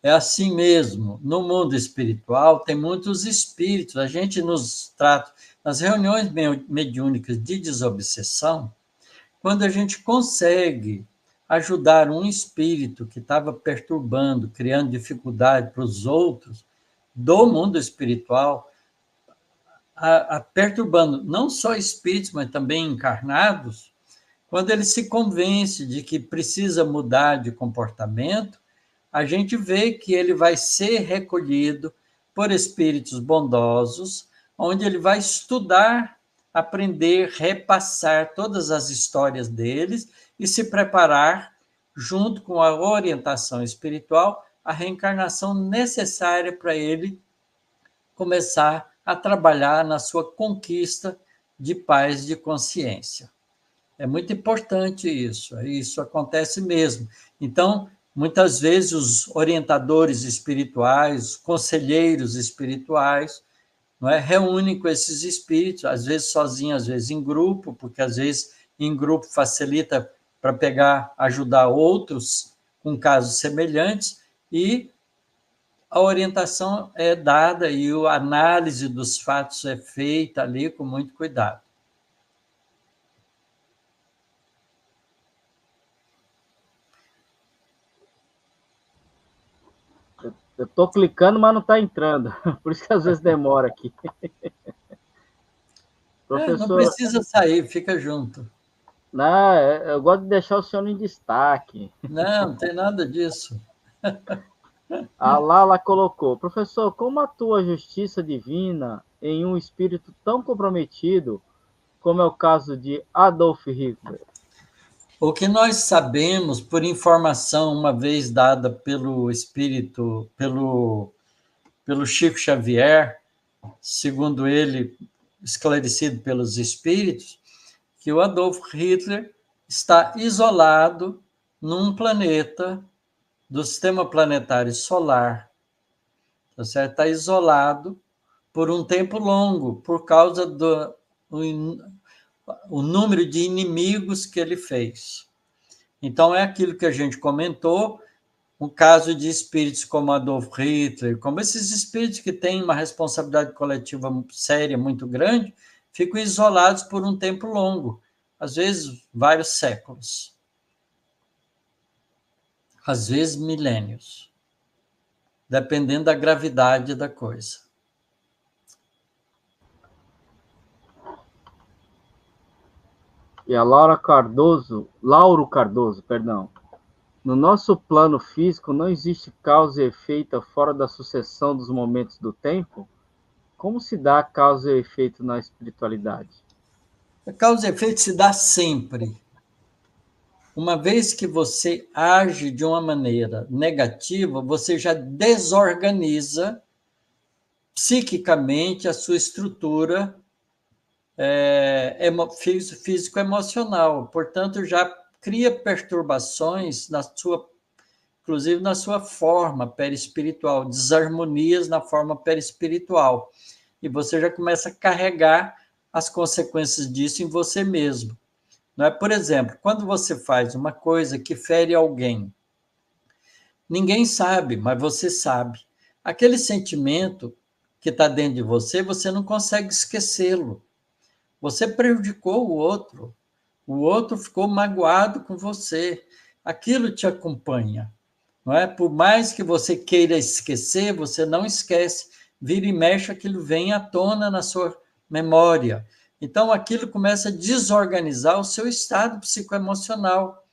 É assim mesmo. No mundo espiritual, tem muitos espíritos. A gente nos trata, nas reuniões mediúnicas de desobsessão, quando a gente consegue ajudar um espírito que estava perturbando, criando dificuldade para os outros do mundo espiritual, perturbando não só espíritos, mas também encarnados, quando ele se convence de que precisa mudar de comportamento, a gente vê que ele vai ser recolhido por espíritos bondosos, onde ele vai estudar, aprender, repassar todas as histórias deles e se preparar, junto com a orientação espiritual, a reencarnação necessária para ele começar a trabalhar na sua conquista de paz de consciência. É muito importante isso acontece mesmo. Então, muitas vezes, os orientadores espirituais, conselheiros espirituais, não é, reúnem com esses espíritos, às vezes sozinhos, às vezes em grupo, porque às vezes em grupo facilita para ajudar outros com casos semelhantes, e a orientação é dada e a análise dos fatos é feita ali com muito cuidado. Eu estou clicando, mas não está entrando. Por isso que às vezes demora aqui. Professor... não precisa sair, fica junto. Não, eu gosto de deixar o senhor em destaque. Não tem nada disso. A Lala colocou: professor, como atua a justiça divina em um espírito tão comprometido como é o caso de Adolf Hitler? O que nós sabemos, por informação uma vez dada pelo espírito, pelo Chico Xavier, segundo ele, esclarecido pelos espíritos, que o Adolf Hitler está isolado num planeta do sistema planetário solar, tá certo? Está isolado por um tempo longo, por causa do o número de inimigos que ele fez. Então, é aquilo que a gente comentou, o caso de espíritos como Adolf Hitler, como esses espíritos que têm uma responsabilidade coletiva séria muito grande, ficam isolados por um tempo longo, às vezes vários séculos, às vezes milênios, dependendo da gravidade da coisa. E a Lauro Cardoso, perdão. No nosso plano físico não existe causa e efeito fora da sucessão dos momentos do tempo? Como se dá causa e efeito na espiritualidade? A causa e efeito se dá sempre. Uma vez que você age de uma maneira negativa, você já desorganiza psiquicamente a sua estrutura físico-emocional. Portanto, já cria perturbações inclusive na sua forma perispiritual, desarmonias na forma perispiritual. E você já começa a carregar as consequências disso em você mesmo. Não é? Por exemplo, quando você faz uma coisa que fere alguém, ninguém sabe, mas você sabe. Aquele sentimento que está dentro de você, você não consegue esquecê-lo. Você prejudicou o outro ficou magoado com você, aquilo te acompanha, não é? Por mais que você queira esquecer, você não esquece, vira e mexe, aquilo vem à tona na sua memória. Então, aquilo começa a desorganizar o seu estado psicoemocional.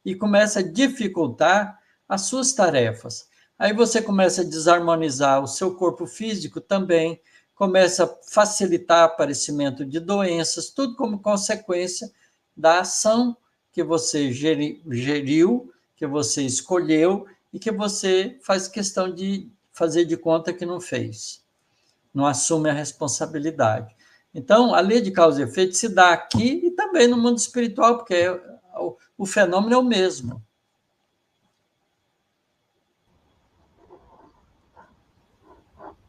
e começa a dificultar as suas tarefas. Aí você começa a desarmonizar o seu corpo físico também, começa a facilitar o aparecimento de doenças, tudo como consequência da ação que você geriu, que você escolheu e que você faz questão de fazer de conta que não fez, não assume a responsabilidade. Então, a lei de causa e efeito se dá aqui e também no mundo espiritual, porque o fenômeno é o mesmo.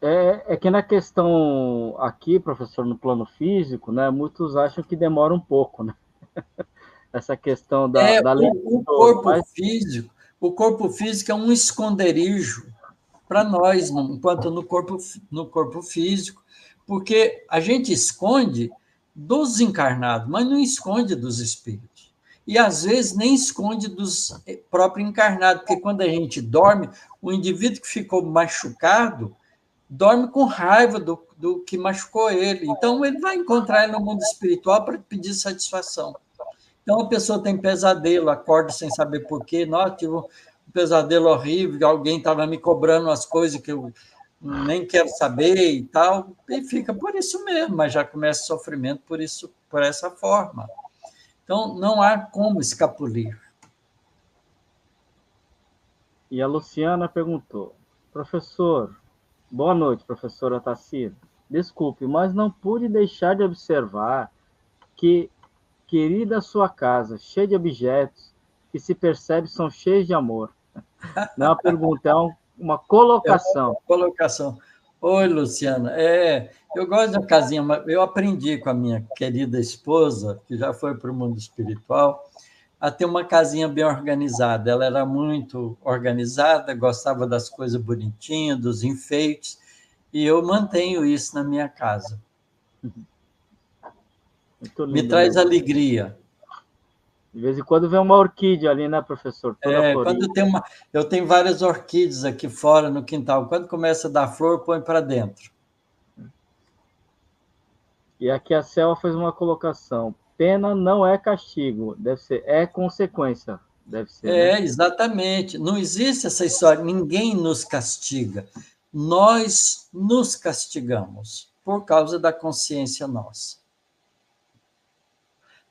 É que na questão aqui, professor, no plano físico, né, muitos acham que demora um pouco, né? Essa questão da lei do O todo, corpo mas físico, o corpo físico é um esconderijo para nós, enquanto no corpo físico, porque a gente esconde dos encarnados, mas não esconde dos espíritos. E às vezes nem esconde dos próprios encarnados, porque quando a gente dorme, o indivíduo que ficou machucado dorme com raiva do que machucou ele. Então ele vai encontrar ele no mundo espiritual para pedir satisfação. Então a pessoa tem pesadelo, acorda sem saber por quê. Nossa, tive um pesadelo horrível, alguém estava me cobrando as coisas que eu nem quero saber e tal, e fica por isso mesmo, mas já começa o sofrimento por isso, por essa forma. Então não há como escapulir. e a Luciana perguntou: professor, boa noite, professora Tassira. Desculpe, mas não pude deixar de observar que, querida sua casa, cheia de objetos, que se percebe são cheios de amor. Não é uma pergunta, é uma É uma colocação. colocação. Oi, Luciana. Eu gosto da casinha, mas eu aprendi com a minha querida esposa, que já foi para o mundo espiritual, a ter uma casinha bem organizada. Ela era muito organizada, gostava das coisas bonitinhas, dos enfeites, e eu mantenho isso na minha casa. Muito Me lindo traz mesmo. alegria. De vez em quando vem uma orquídea ali, né, professor? Toda florida. Eu tenho várias orquídeas aqui fora no quintal. Quando começa a dar flor, põe para dentro. E aqui a Selva fez uma colocação. Pena não é castigo, deve ser, é consequência, deve ser, né? Exatamente. Não existe essa história. Ninguém nos castiga. Nós nos castigamos por causa da consciência nossa.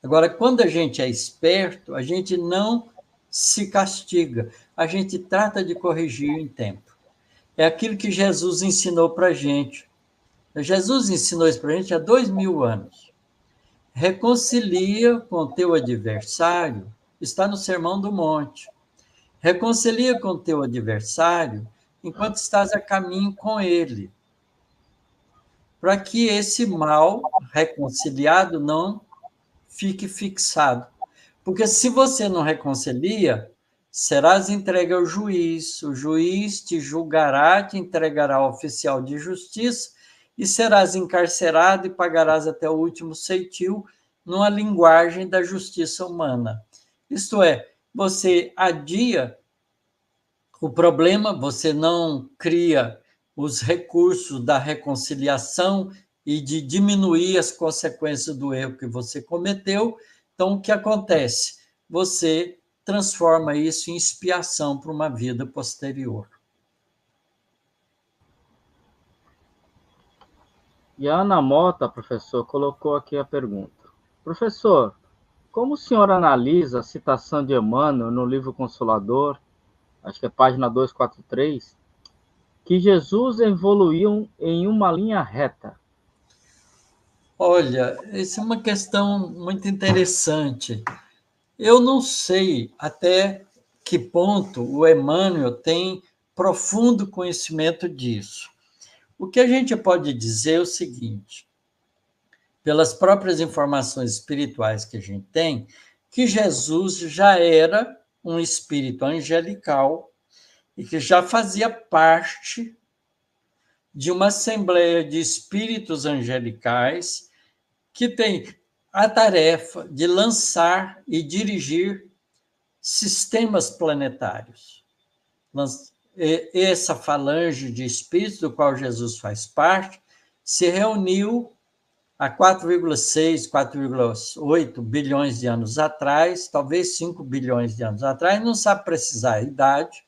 Agora, quando a gente é esperto, a gente não se castiga. A gente trata de corrigir em tempo. É aquilo que Jesus ensinou para a gente. Jesus ensinou isso para a gente há 2000 anos. Reconcilia com teu adversário, está no Sermão do Monte. Reconcilia com teu adversário enquanto estás a caminho com ele, para que esse mal reconciliado não fique fixado. Porque se você não reconcilia, serás entregue ao juiz, o juiz te julgará, te entregará ao oficial de justiça e serás encarcerado e pagarás até o último ceitil numa linguagem da justiça humana. Isto é, você adia o problema, você não cria os recursos da reconciliação e de diminuir as consequências do erro que você cometeu. Então, o que acontece? Você transforma isso em expiação para uma vida posterior. E a Ana Mota, professor, colocou aqui a pergunta. Professor, como o senhor analisa a citação de Emmanuel no livro Consolador, acho que é página 243, que Jesus evoluiu em uma linha reta? Olha, essa é uma questão muito interessante. Eu não sei até que ponto o Emmanuel tem profundo conhecimento disso. O que a gente pode dizer é o seguinte: pelas próprias informações espirituais que a gente tem, que Jesus já era um espírito angelical e que já fazia parte de uma assembleia de espíritos angelicais que tem a tarefa de lançar e dirigir sistemas planetários. Essa falange de espíritos, do qual Jesus faz parte, se reuniu há 4,6, 4,8 bilhões de anos atrás, talvez 5 bilhões de anos atrás, não sabe precisar a idade,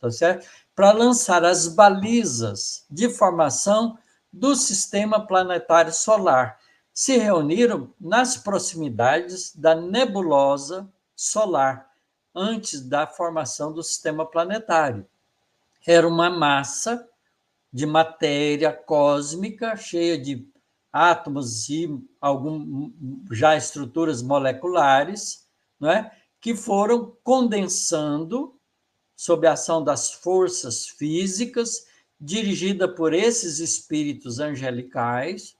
tá certo? Para lançar as balizas de formação do sistema planetário solar. Se reuniram nas proximidades da nebulosa solar, antes da formação do sistema planetário. Era uma massa de matéria cósmica cheia de átomos e já estruturas moleculares, não é? Que foram condensando sob a ação das forças físicas, dirigida por esses espíritos angelicais,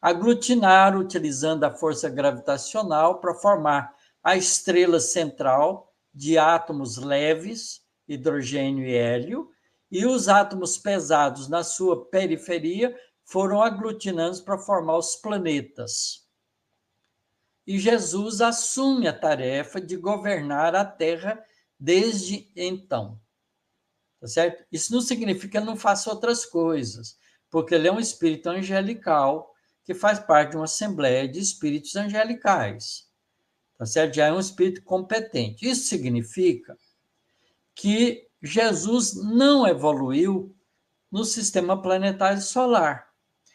aglutinaram utilizando a força gravitacional para formar a estrela central de átomos leves, hidrogênio e hélio, e os átomos pesados na sua periferia foram aglutinando para formar os planetas. E Jesus assume a tarefa de governar a Terra desde então. Tá certo? Isso não significa que ele não faça outras coisas, porque ele é um espírito angelical que faz parte de uma assembleia de espíritos angelicais. Tá certo? Já é um espírito competente. Isso significa que Jesus não evoluiu no sistema planetário solar.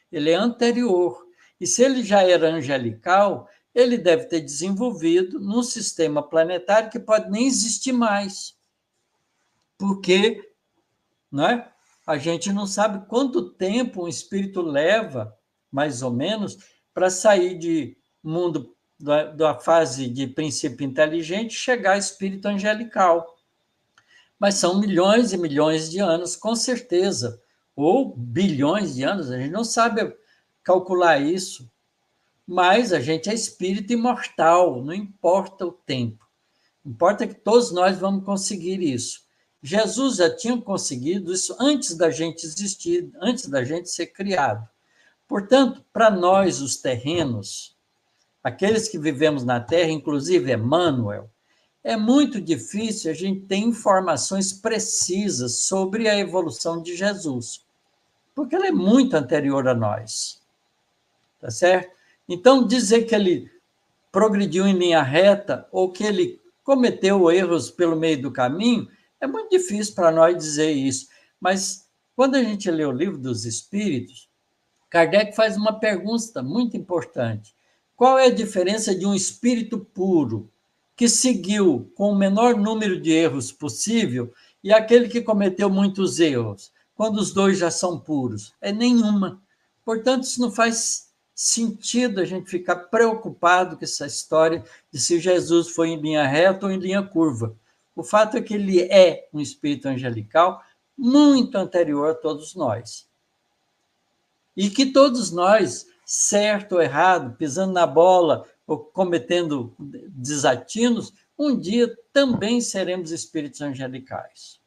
Ele é anterior. E se ele já era angelical, ele deve ter desenvolvido num sistema planetário que pode nem existir mais. Porque, não é? A gente não sabe quanto tempo um espírito leva, mais ou menos, para sair de mundo da fase de princípio inteligente e chegar a espírito angelical. Mas são milhões e milhões de anos, com certeza, ou bilhões de anos, a gente não sabe calcular isso, mas a gente é espírito imortal, não importa o tempo. Importa que todos nós vamos conseguir isso. Jesus já tinha conseguido isso antes da gente existir, antes da gente ser criado. Portanto, para nós, os terrenos, aqueles que vivemos na Terra, inclusive Emmanuel, é muito difícil a gente ter informações precisas sobre a evolução de Jesus, porque ela é muito anterior a nós. Tá certo? Então, dizer que ele progrediu em linha reta ou que ele cometeu erros pelo meio do caminho, é muito difícil para nós dizer isso. Mas, quando a gente lê o Livro dos Espíritos, Kardec faz uma pergunta muito importante. Qual é a diferença de um espírito puro, que seguiu com o menor número de erros possível, e aquele que cometeu muitos erros, quando os dois já são puros? É nenhuma. Portanto, isso não faz sentido a gente ficar preocupado com essa história de se Jesus foi em linha reta ou em linha curva. O fato é que ele é um espírito angelical muito anterior a todos nós. E que todos nós, certo ou errado, pisando na bola ou cometendo desatinos, um dia também seremos espíritos angelicais.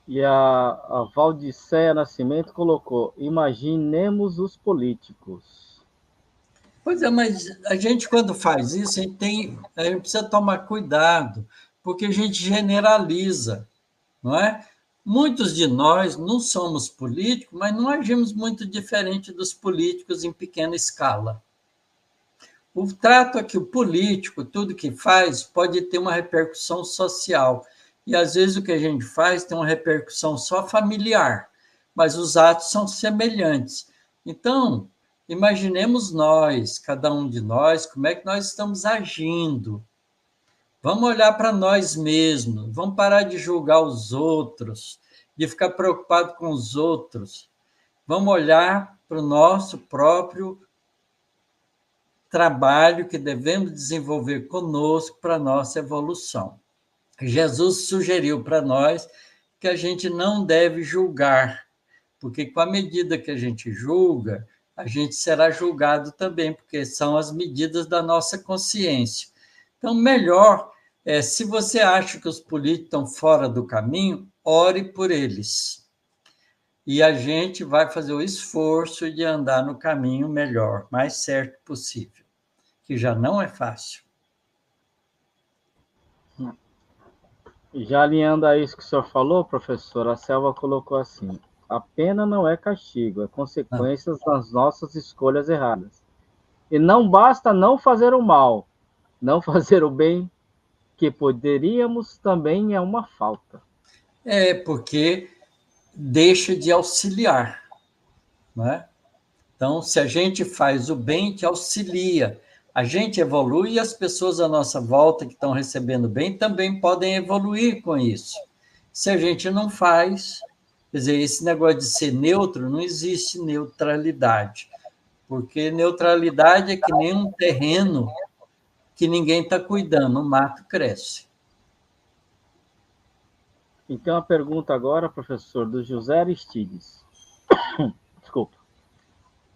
E a Valdicéia Nascimento colocou: imaginemos os políticos. Pois é, mas a gente, quando faz isso, a gente precisa tomar cuidado, porque a gente generaliza, não é? Muitos de nós não somos políticos, mas não agimos muito diferente dos políticos em pequena escala. O trato é que o político, tudo que faz, pode ter uma repercussão social. E, às vezes, o que a gente faz tem uma repercussão só familiar, mas os atos são semelhantes. Então, imaginemos nós, cada um de nós, como é que nós estamos agindo. Vamos olhar para nós mesmos, vamos parar de julgar os outros, de ficar preocupado com os outros. Vamos olhar para o nosso próprio trabalho que devemos desenvolver conosco para a nossa evolução. Jesus sugeriu para nós que a gente não deve julgar, porque com a medida que a gente julga, a gente será julgado também, porque são as medidas da nossa consciência. Então, melhor, se você acha que os políticos estão fora do caminho, ore por eles. E a gente vai fazer o esforço de andar no caminho melhor, mais certo possível, que já não é fácil. Já alinhando a isso que o senhor falou, professor, a Selva colocou assim: A pena não é castigo, é Não. consequência das nossas escolhas erradas. E não basta não fazer o mal, não fazer o bem que poderíamos também é uma falta. É porque deixa de auxiliar, não é? Então, se a gente faz o bem, te auxilia. A gente evolui e as pessoas à nossa volta que estão recebendo bem também podem evoluir com isso. Se a gente não faz, quer dizer, esse negócio de ser neutro, não existe neutralidade, porque neutralidade é que nem um terreno que ninguém está cuidando, o mato cresce. Então, a pergunta agora, professor, do José Aristides. Desculpa.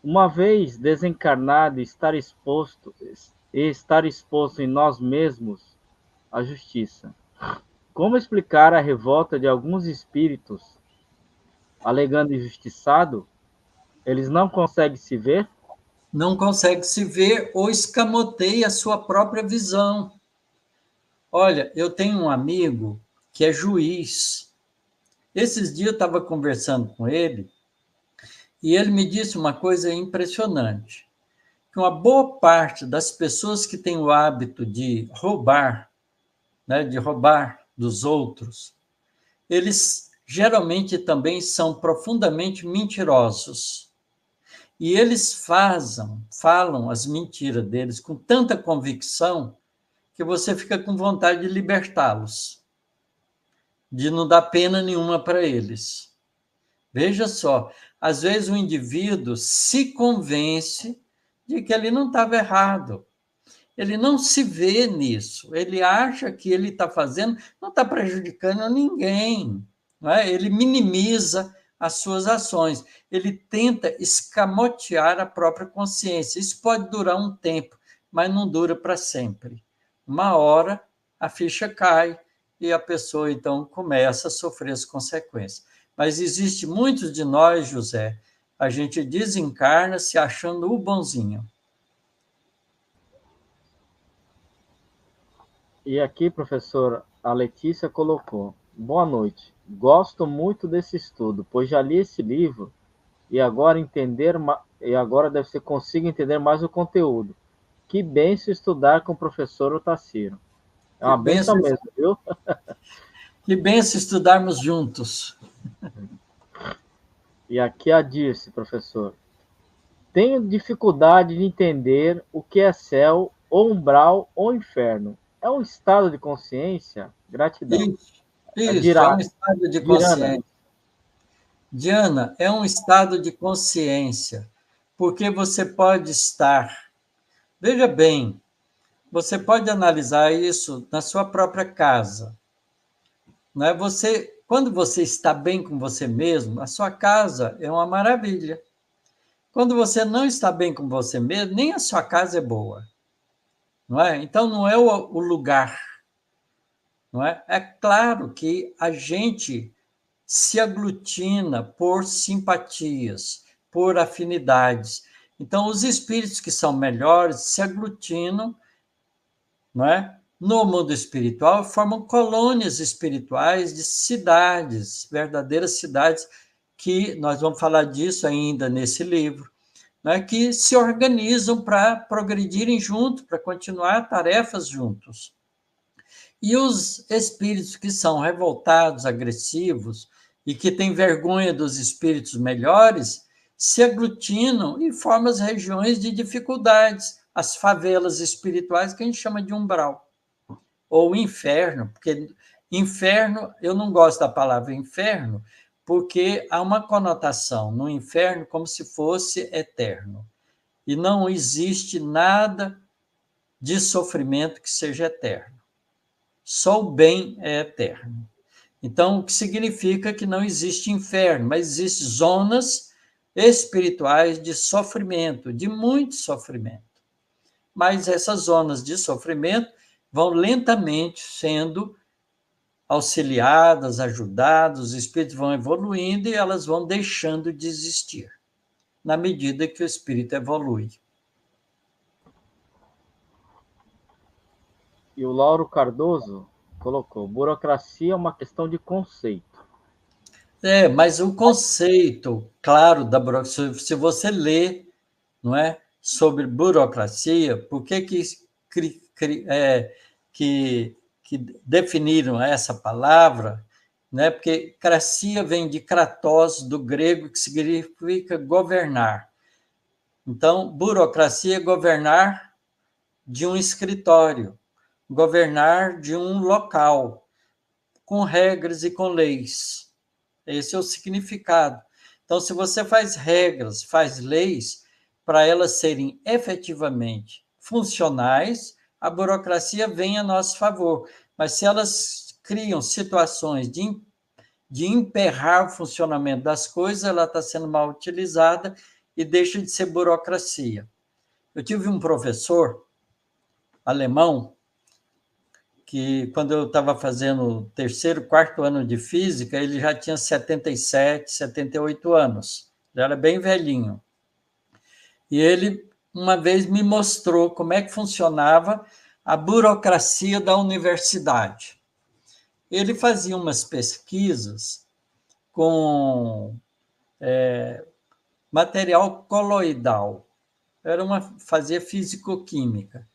Uma vez desencarnado e estar exposto em nós mesmos à justiça, como explicar a revolta de alguns espíritos alegando injustiçado? Eles não conseguem se ver? Não consegue se ver ou escamoteia a sua própria visão. Olha, eu tenho um amigo que é juiz. Esses dias eu estava conversando com ele e ele me disse uma coisa impressionante, que uma boa parte das pessoas que têm o hábito de roubar, né, de roubar dos outros, eles geralmente também são profundamente mentirosos. E eles falam as mentiras deles com tanta convicção que você fica com vontade de libertá-los, de não dar pena nenhuma para eles. Veja só, às vezes o indivíduo se convence de que ele não estava errado. Ele não se vê nisso. Ele acha que ele está fazendo, não está prejudicando ninguém. Não é? Ele minimiza as suas ações. Ele tenta escamotear a própria consciência. Isso pode durar um tempo, mas não dura para sempre. Uma hora a ficha cai e a pessoa então começa a sofrer as consequências. Mas existe muitos de nós, José, a gente desencarna se achando o bonzinho. E aqui, professor, a Letícia colocou: boa noite. Gosto muito desse estudo, pois já li esse livro e agora deve ser consigo entender mais o conteúdo. Que benção estudar com o professor Otacílio. É Que uma benção benção, mesmo, viu? que benção estudarmos juntos. E aqui a Dirce, professor. Tenho dificuldade de entender o que é céu, ou umbral, ou inferno. É um estado de consciência? Gratidão. A Isso, é um estado de Dirana. consciência. Diana, é um estado de consciência, porque você pode estar. Veja bem, você pode analisar isso na sua própria casa. Não é? Quando você está bem com você mesmo, a sua casa é uma maravilha. Quando você não está bem com você mesmo, nem a sua casa é boa. Não é? Então, não é o lugar. Não é? É claro que a gente se aglutina por simpatias, por afinidades. Então, os espíritos que são melhores se aglutinam, não é? No mundo espiritual, formam colônias espirituais de cidades, verdadeiras cidades, que nós vamos falar disso ainda nesse livro, né? Que se organizam para progredirem juntos, para continuar tarefas juntos. E os espíritos que são revoltados, agressivos e que têm vergonha dos espíritos melhores se aglutinam e formam as regiões de dificuldades, as favelas espirituais que a gente chama de umbral ou inferno, porque inferno, eu não gosto da palavra inferno, porque há uma conotação no inferno como se fosse eterno. E não existe nada de sofrimento que seja eterno. Só o bem é eterno. Então, o que significa que não existe inferno, mas existem zonas espirituais de sofrimento, de muito sofrimento. Mas essas zonas de sofrimento vão lentamente sendo auxiliadas, ajudadas, os espíritos vão evoluindo e elas vão deixando de existir, na medida que o espírito evolui. E o Lauro Cardoso colocou: burocracia é uma questão de conceito. Mas o conceito, claro, da burocracia, se você lê, não é, sobre burocracia, por que definiram essa palavra, né? Porque cracia vem de kratos, do grego, que significa governar. Então, burocracia é governar de um escritório, governar de um local, com regras e com leis. Esse é o significado. Então, se você faz regras, faz leis, para elas serem efetivamente funcionais, a burocracia vem a nosso favor. Mas se elas criam situações de emperrar o funcionamento das coisas, ela está sendo mal utilizada e deixa de ser burocracia. Eu tive um professor alemão que, quando eu estava fazendo o terceiro, quarto ano de física, ele já tinha 77, 78 anos. Ele era bem velhinho. E ele, uma vez, me mostrou como é que funcionava a burocracia da universidade. Ele fazia umas pesquisas com material coloidal. Fazia fisicoquímica.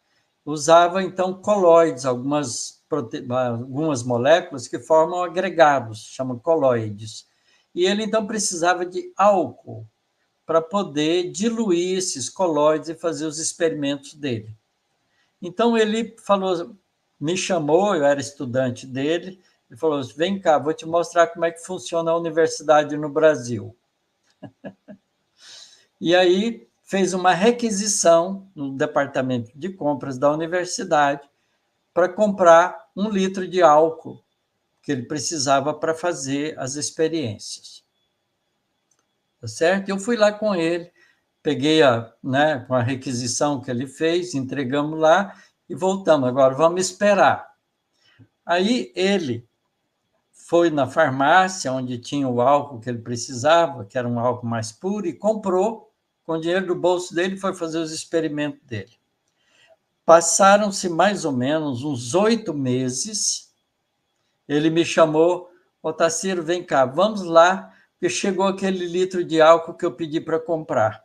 Usava, então, colóides, algumas moléculas que formam agregados, chamam colóides. E ele, então, precisava de álcool para poder diluir esses colóides e fazer os experimentos dele. Então, ele falou, me chamou, eu era estudante dele, ele falou, vem cá, vou te mostrar como é que funciona a universidade no Brasil. E aí fez uma requisição no departamento de compras da universidade para comprar 1 litro de álcool que ele precisava para fazer as experiências. Tá certo? Eu fui lá com ele, peguei com a requisição que ele fez, entregamos lá e voltamos. Agora vamos esperar. Aí ele foi na farmácia, onde tinha o álcool que ele precisava, que era um álcool mais puro, e comprou, com o dinheiro do bolso dele, foi fazer os experimentos dele. Passaram-se mais ou menos uns 8 meses, ele me chamou, Otacílio, vem cá, vamos lá, porque chegou aquele litro de álcool que eu pedi para comprar.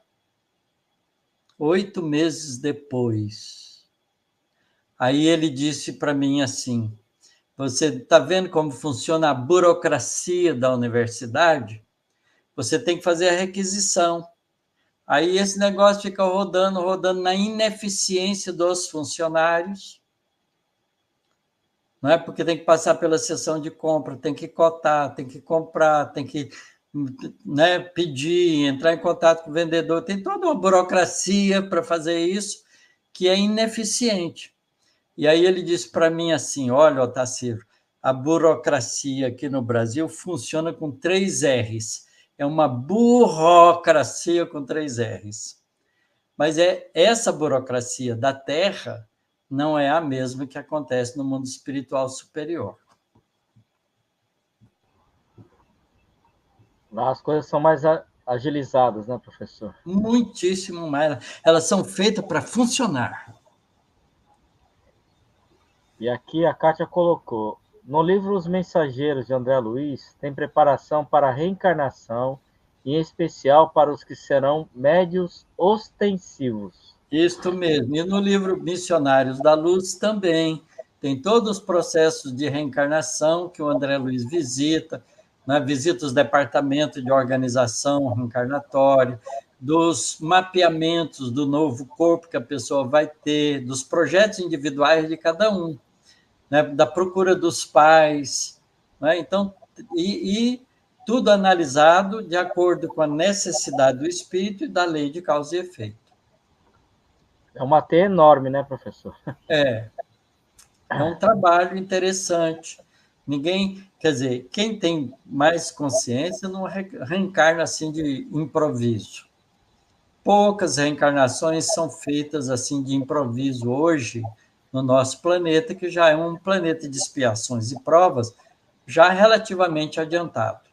8 meses depois. Aí ele disse para mim assim, você está vendo como funciona a burocracia da universidade? Você tem que fazer a requisição. Aí esse negócio fica rodando na ineficiência dos funcionários, não é? Porque tem que passar pela sessão de compra, tem que cotar, tem que comprar, tem que, né, pedir, entrar em contato com o vendedor, tem toda uma burocracia para fazer isso que é ineficiente. E aí ele disse para mim assim, olha, Otacílio, a burocracia aqui no Brasil funciona com 3 R's. É uma burocracia com 3 R's. Mas essa burocracia da Terra não é a mesma que acontece no mundo espiritual superior. Lá as coisas são mais agilizadas, né, professor? Muitíssimo mais. Elas são feitas para funcionar. E aqui a Kátia colocou, no livro Os Mensageiros, de André Luiz, tem preparação para a reencarnação, em especial para os que serão médios ostensivos. Isto mesmo. E no livro Missionários da Luz também tem todos os processos de reencarnação que o André Luiz visita, né? Visita os departamentos de organização reencarnatória, dos mapeamentos do novo corpo que a pessoa vai ter, dos projetos individuais de cada um, né? Da procura dos pais, né? Então, tudo analisado de acordo com a necessidade do espírito e da lei de causa e efeito. É uma teia enorme, né, professor? É um trabalho interessante. Ninguém, quer dizer, quem tem mais consciência não reencarna assim de improviso. Poucas reencarnações são feitas assim de improviso hoje no nosso planeta, que já é um planeta de expiações e provas já relativamente adiantado.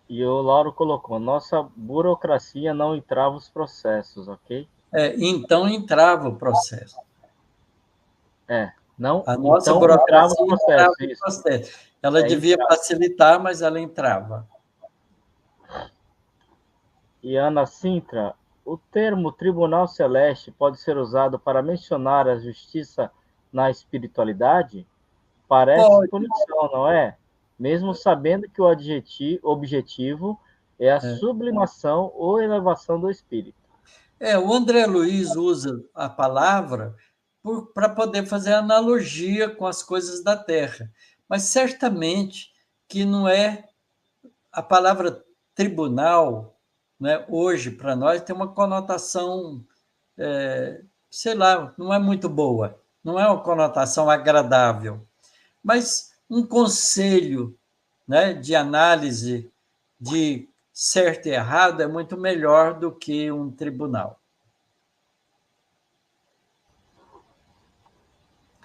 E o Lauro colocou, nossa burocracia não entrava os processos, ok? Então entrava o processo. Não, A nossa então burocracia entrava os processos. Processo. Ela devia facilitar, mas ela entrava. E Ana Sintra, o termo Tribunal Celeste pode ser usado para mencionar a justiça na espiritualidade? Parece Pode. punição, não é? Mesmo sabendo que o objetivo é a sublimação ou elevação do espírito. O André Luiz usa a palavra para poder fazer analogia com as coisas da Terra. Mas certamente que não é a palavra tribunal, né, hoje, para nós, tem uma conotação, sei lá, não é muito boa, não é uma conotação agradável. Mas um conselho, né, de análise de certo e errado é muito melhor do que um tribunal.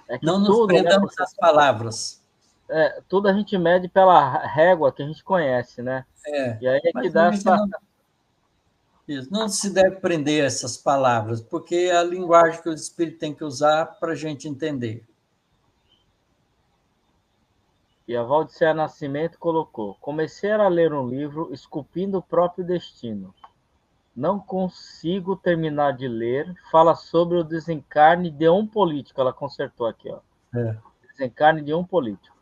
É que Não nos tudo, né, prendamos às palavras. tudo a gente mede pela régua que a gente conhece, né? E aí é que Mas dá a gente essa. não se deve prender a essas palavras, porque é a linguagem que o Espírito tem que usar para a gente entender. E a Valdicea Nascimento colocou: comecei a ler um livro esculpindo o próprio destino. Não consigo terminar de ler. Fala sobre o desencarne de um político. Ela consertou aqui, ó. Desencarne de um político.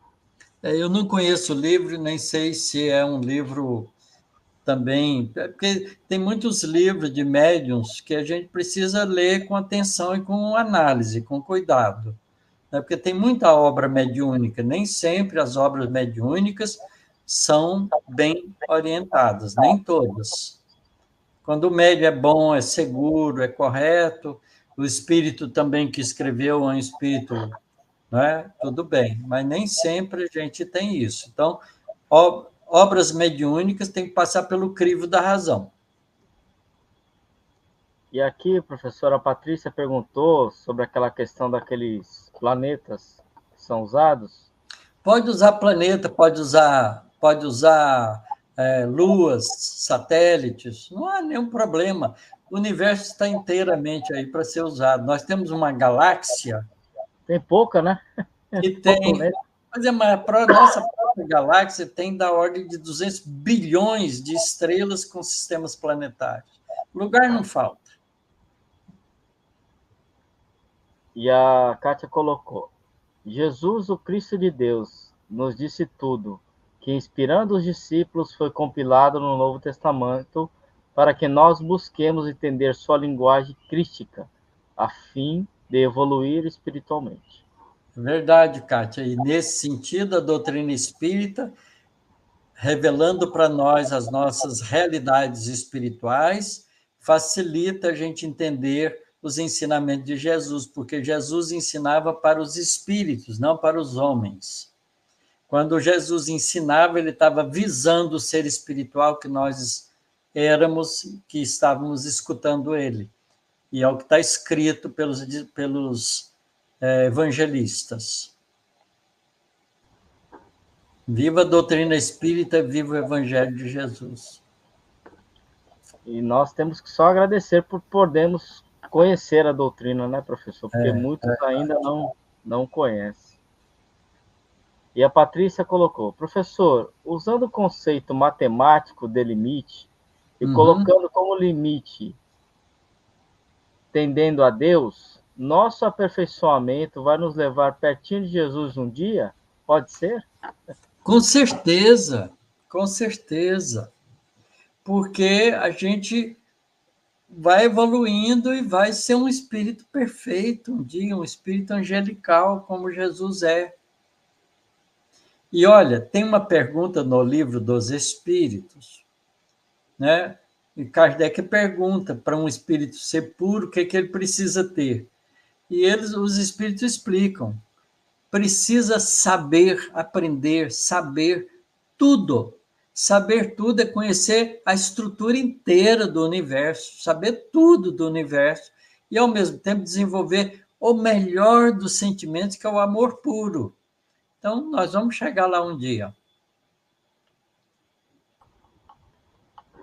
Eu não conheço o livro, nem sei se é um livro também, porque tem muitos livros de médiuns que a gente precisa ler com atenção e com análise, com cuidado, né? Porque tem muita obra mediúnica, nem sempre as obras mediúnicas são bem orientadas, nem todas. Quando o médium é bom, é seguro, é correto, o espírito também que escreveu é um espírito, né? Tudo bem, mas nem sempre a gente tem isso. Então, obras mediúnicas têm que passar pelo crivo da razão. E aqui, a professora Patrícia perguntou sobre aquela questão daqueles planetas que são usados. Pode usar planeta, pode usar luas, satélites, não há nenhum problema. O universo está inteiramente aí para ser usado. Nós temos uma galáxia Tem pouca, né? que Pouco tem. mesmo. Mas a nossa própria galáxia tem da ordem de 200 bilhões de estrelas com sistemas planetários. Lugar não falta. E a Kátia colocou: Jesus, o Cristo de Deus, nos disse tudo, que inspirando os discípulos foi compilado no Novo Testamento para que nós busquemos entender sua linguagem crística, a fim de evoluir espiritualmente. Verdade, Kátia. E nesse sentido, a doutrina espírita, revelando para nós as nossas realidades espirituais, facilita a gente entender os ensinamentos de Jesus, porque Jesus ensinava para os espíritos, não para os homens. Quando Jesus ensinava, ele estava visando o ser espiritual que nós éramos, que estávamos escutando ele. E é o que está escrito pelos evangelistas. Viva a doutrina espírita, viva o evangelho de Jesus. E nós temos que só agradecer por podermos conhecer a doutrina, né, professor? Porque muitos ainda não conhecem. E a Patrícia colocou: professor, usando o conceito matemático de limite e colocando como limite tendendo a Deus, nosso aperfeiçoamento vai nos levar pertinho de Jesus um dia? Pode ser? Com certeza, com certeza. Porque a gente vai evoluindo e vai ser um espírito perfeito um dia, um espírito angelical, como Jesus é. E olha, tem uma pergunta no livro dos Espíritos, né? E Kardec pergunta para um espírito ser puro, o que é que ele precisa ter? E os espíritos explicam. Precisa saber, aprender, saber tudo. Saber tudo é conhecer a estrutura inteira do universo, saber tudo do universo e, ao mesmo tempo, desenvolver o melhor dos sentimentos, que é o amor puro. Então, nós vamos chegar lá um dia.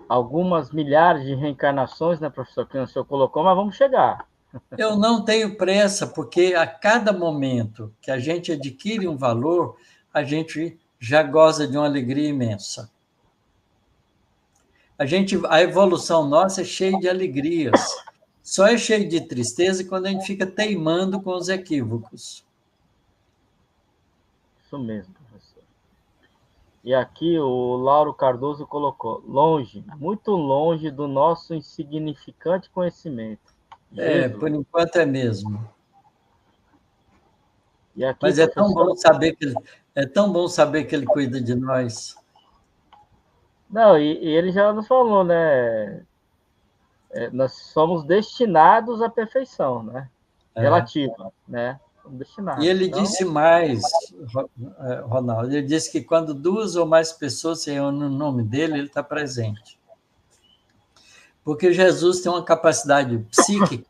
Algumas milhares de reencarnações, né, professor, que o senhor colocou, mas vamos chegar. Eu não tenho pressa, porque a cada momento que a gente adquire um valor, a gente já goza de uma alegria imensa. A evolução nossa é cheia de alegrias. Só é cheia de tristeza quando a gente fica teimando com os equívocos. Isso mesmo, professor. E aqui o Lauro Cardoso colocou: longe, muito longe do nosso insignificante conhecimento. Jesus. Por enquanto é mesmo. E aqui, Mas é tão professor. bom saber que ele cuida de nós. Não, e ele já nos falou, né? Nós somos destinados à perfeição, né? É. Relativa, né? Somos E destinados. ele Então, disse mais, Ronaldo, ele disse que quando 2 ou mais pessoas se reúnem no nome dele, ele está presente. Porque Jesus tem uma capacidade psíquica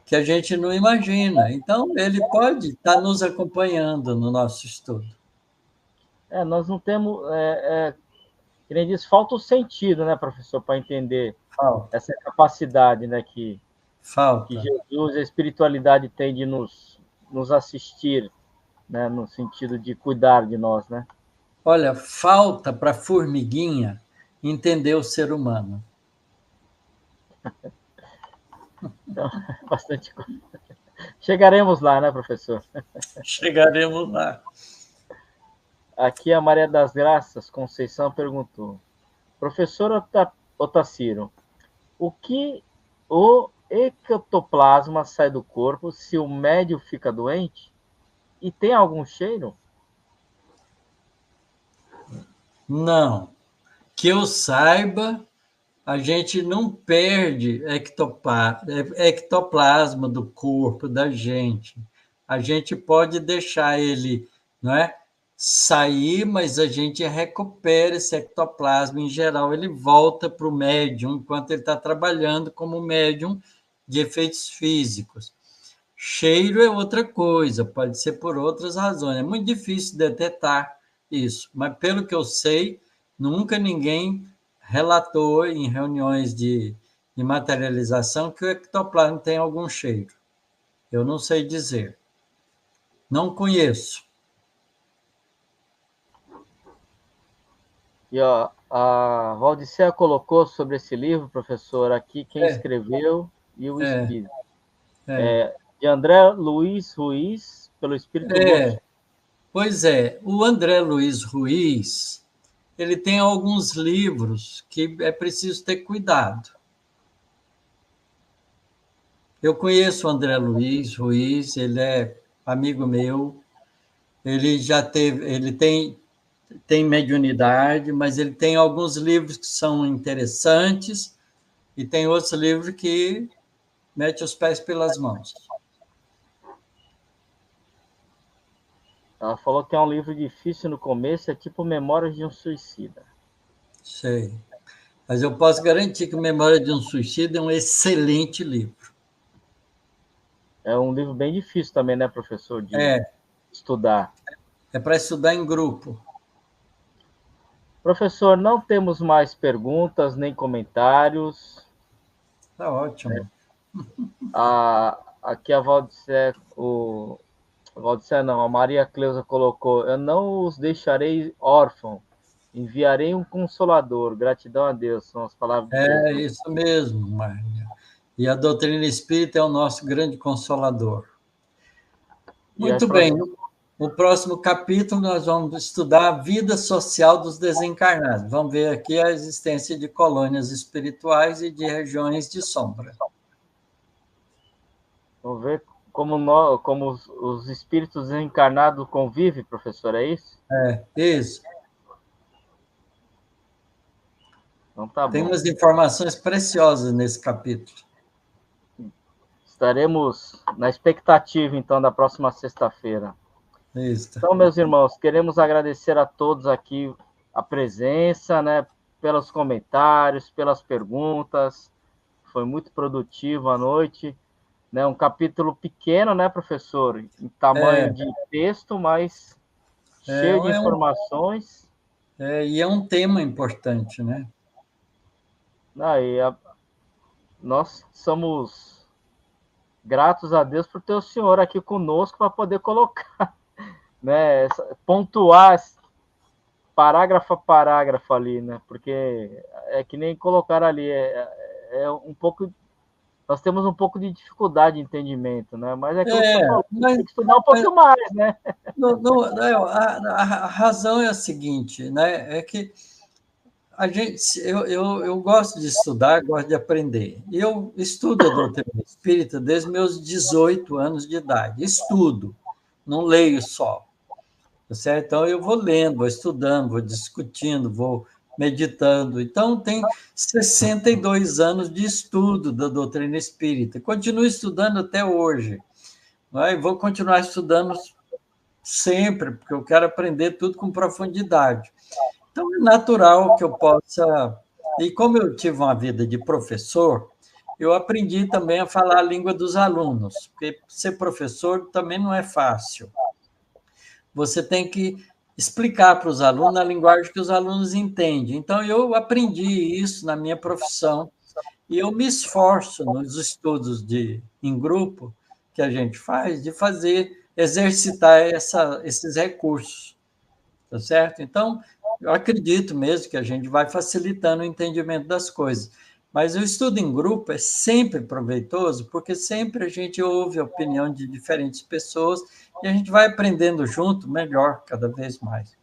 que a gente não imagina. Então, ele pode estar nos acompanhando no nosso estudo. nós não temos. Que nem diz, falta o sentido, né, professor, para entender Falta. essa capacidade, né, que Falta. Jesus, a espiritualidade tem de nos assistir, né, no sentido de cuidar de nós, né? Olha, falta para a formiguinha entender o ser humano. Então, bastante coisa. Chegaremos lá, né, professor? Chegaremos lá. Aqui a Maria das Graças, Conceição, perguntou: professor Otacílio, o que o ectoplasma sai do corpo se o médium fica doente? E tem algum cheiro? Não. Que eu saiba, a gente não perde ectoplasma do corpo da gente. A gente pode deixar ele, não é, sair, mas a gente recupera esse ectoplasma. Em geral, ele volta para o médium enquanto ele está trabalhando como médium de efeitos físicos. Cheiro é outra coisa, pode ser por outras razões. É muito difícil detectar isso, mas pelo que eu sei, nunca ninguém relatou em reuniões de materialização que o ectoplasma tem algum cheiro. Eu não sei dizer. Não conheço. E ó, a Valdicea colocou sobre esse livro, professor, aqui quem É, escreveu e o é, espírito. é. De André Luiz Ruiz, pelo Espírito Lúcio. Pois é, o André Luiz Ruiz, ele tem alguns livros que é preciso ter cuidado. Eu conheço o André Luiz Ruiz, ele é amigo meu, ele tem mediunidade, mas ele tem alguns livros que são interessantes e tem outros livros que mete os pés pelas mãos. Ela falou que é um livro difícil no começo, é tipo Memórias de um Suicida. Sei. Mas eu posso garantir que Memória de um Suicida é um excelente livro. É um livro bem difícil também, né, professor, de É, estudar. é para estudar em grupo. Professor, não temos mais perguntas nem comentários. Tá ótimo. Aqui a Valdicea, Valdicea não, a Maria Cleusa colocou: eu não os deixarei órfãos, enviarei um consolador. Gratidão a Deus, são as palavras de É Jesus. isso mesmo, Maria. E a doutrina espírita é o nosso grande consolador. E a Muito bem. No próximo capítulo, nós vamos estudar a vida social dos desencarnados. Vamos ver aqui a existência de colônias espirituais e de regiões de sombra. Vamos ver como os espíritos encarnados convivem, professor, é isso? Isso. Então tá Tem bom. umas informações preciosas nesse capítulo. Estaremos na expectativa, então, da próxima sexta-feira. Isso. Então, meus irmãos, queremos agradecer a todos aqui a presença, né, pelos comentários, pelas perguntas. Foi muito produtivo a noite, né? Um capítulo pequeno, né, professor? Em tamanho de texto, mas É, cheio de é um, informações. e é um tema importante, né? Aí, nós somos gratos a Deus por ter o senhor aqui conosco para poder colocar, né, pontuar parágrafo a parágrafo ali, né? Porque é que nem colocar ali, um pouco, nós temos um pouco de dificuldade de entendimento, né? Mas é aquilo que você falou, tem que estudar um pouquinho mais, né? A razão é a seguinte, né? É que eu gosto de estudar, gosto de aprender. Eu estudo a doutrina espírita desde meus 18 anos de idade. Estudo, não leio só. Tá certo? Então, eu vou lendo, vou estudando, vou discutindo, vou meditando. Então, tem 62 anos de estudo da doutrina espírita. Continuo estudando até hoje. Não é? E vou continuar estudando sempre, porque eu quero aprender tudo com profundidade. Então, é natural que eu possa. E como eu tive uma vida de professor, eu aprendi também a falar a língua dos alunos, porque ser professor também não é fácil. Você tem que explicar para os alunos a linguagem que os alunos entendem. Então, eu aprendi isso na minha profissão e eu me esforço nos estudos em grupo que a gente faz, de exercitar esses recursos, tá certo? Então, eu acredito mesmo que a gente vai facilitando o entendimento das coisas. Mas o estudo em grupo é sempre proveitoso, porque sempre a gente ouve a opinião de diferentes pessoas e a gente vai aprendendo junto melhor, cada vez mais.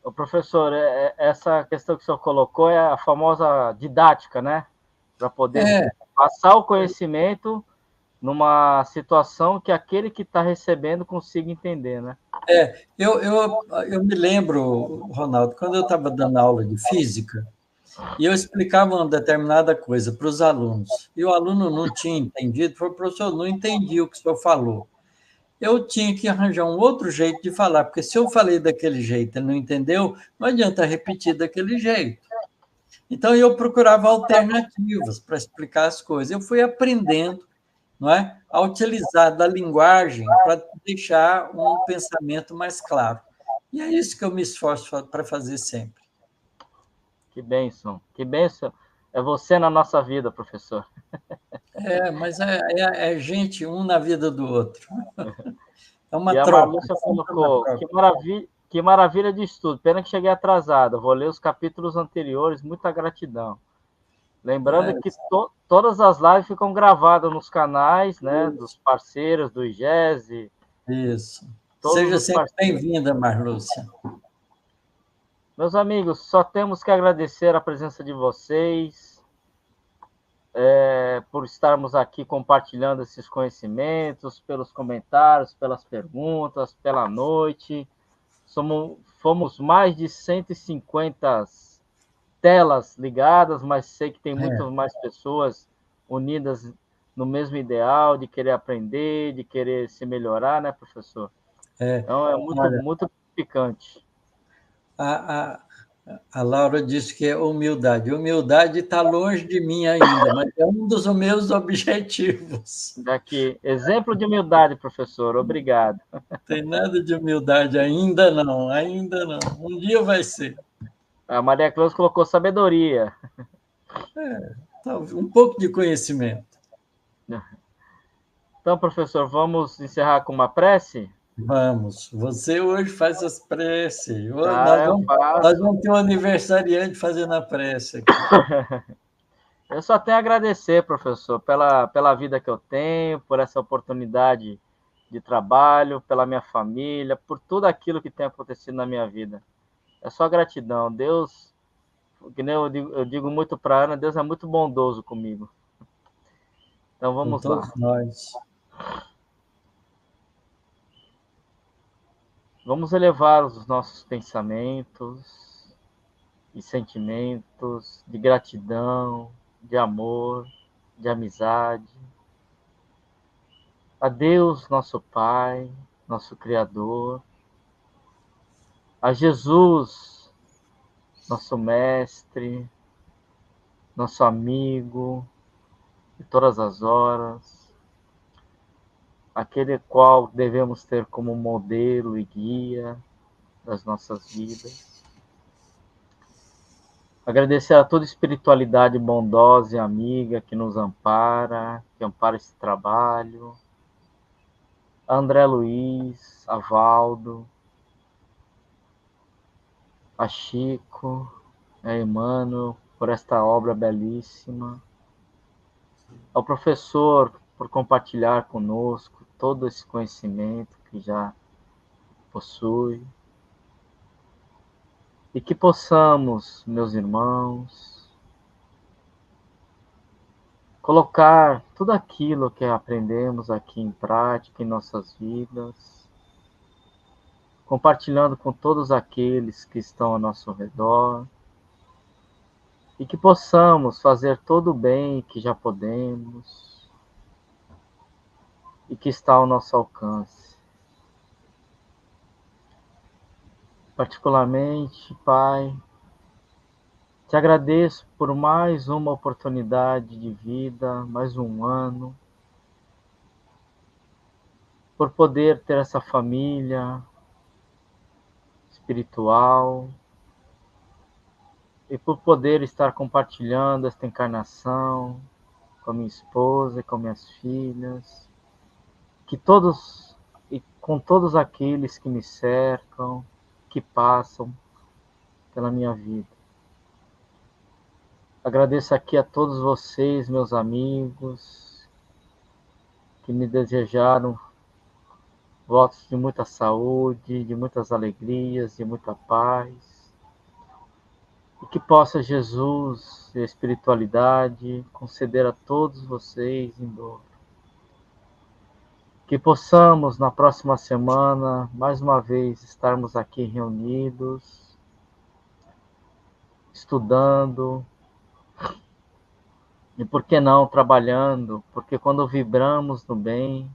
O professor, essa questão que o senhor colocou é a famosa didática, né? Para poder É, passar o conhecimento numa situação que aquele que está recebendo consiga entender, né? eu me lembro, Ronaldo, quando eu estava dando aula de física, e eu explicava uma determinada coisa para os alunos, e o aluno não tinha entendido, falou, professor, não entendi o que o senhor falou. Eu tinha que arranjar um outro jeito de falar, porque se eu falei daquele jeito e ele não entendeu, não adianta repetir daquele jeito. Então, eu procurava alternativas para explicar as coisas. Eu fui aprendendo, não é, a utilizar da linguagem para deixar um pensamento mais claro. E é isso que eu me esforço para fazer sempre. Que bênção, que bênção é você na nossa vida, professor. Mas é gente um na vida do outro. É E uma a troca, Marlúcia sempre uma colocou, troca. que maravilha de estudo. Pena que cheguei atrasada. Vou ler os capítulos anteriores. Muita gratidão. Lembrando que todas as lives ficam gravadas nos canais, né, dos parceiros, do IGESE. Isso. Todos Seja os sempre parceiros. bem-vinda, Marlúcia. Meus amigos, só temos que agradecer a presença de vocês, por estarmos aqui compartilhando esses conhecimentos, pelos comentários, pelas perguntas, pela noite. Fomos mais de 150 telas ligadas, mas sei que tem muitas mais pessoas unidas no mesmo ideal de querer aprender, de querer se melhorar, né, professor? Então é muito, Olha, muito picante. a, a Laura disse que é humildade. Humildade está longe de mim ainda, mas é um dos meus objetivos. Daqui, exemplo de humildade, professor. Obrigado. Tem nada de humildade ainda não, ainda não. Um dia vai ser. A Maria Cleusa colocou sabedoria. Um pouco de conhecimento. Então, professor, vamos encerrar com uma prece? Vamos. Você hoje faz as preces. Ah, eu Nós faço. vamos ter um aniversariante fazendo a prece aqui. Eu só tenho a agradecer, professor, pela vida que eu tenho, por essa oportunidade de trabalho, pela minha família, por tudo aquilo que tem acontecido na minha vida. É só gratidão. Deus, que nem eu digo muito para a Ana, Deus é muito bondoso comigo. Então Com vamos lá. todos nós. Vamos elevar os nossos pensamentos e sentimentos de gratidão, de amor, de amizade. A Deus, nosso Pai, nosso Criador, a Jesus, nosso Mestre, nosso amigo de todas as horas, aquele qual devemos ter como modelo e guia das nossas vidas. Agradecer a toda espiritualidade bondosa e amiga que nos ampara, que ampara esse trabalho. A André Luiz, a Valdo, a Chico, a Emmanuel, por esta obra belíssima, ao professor por compartilhar conosco todo esse conhecimento que já possui, e que possamos, meus irmãos, colocar tudo aquilo que aprendemos aqui em prática em nossas vidas, compartilhando com todos aqueles que estão ao nosso redor, e que possamos fazer todo o bem que já podemos e que está ao nosso alcance. Particularmente, Pai, te agradeço por mais uma oportunidade de vida, mais um ano, por poder ter essa família espiritual e por poder estar compartilhando esta encarnação com a minha esposa e com minhas filhas, que todos e com todos aqueles que me cercam, que passam pela minha vida. Agradeço aqui a todos vocês, meus amigos, que me desejaram votos de muita saúde, de muitas alegrias, de muita paz. E que possa Jesus e a espiritualidade conceder a todos vocês em dobro. Que possamos, na próxima semana, mais uma vez, estarmos aqui reunidos, estudando, e por que não trabalhando, porque quando vibramos no bem,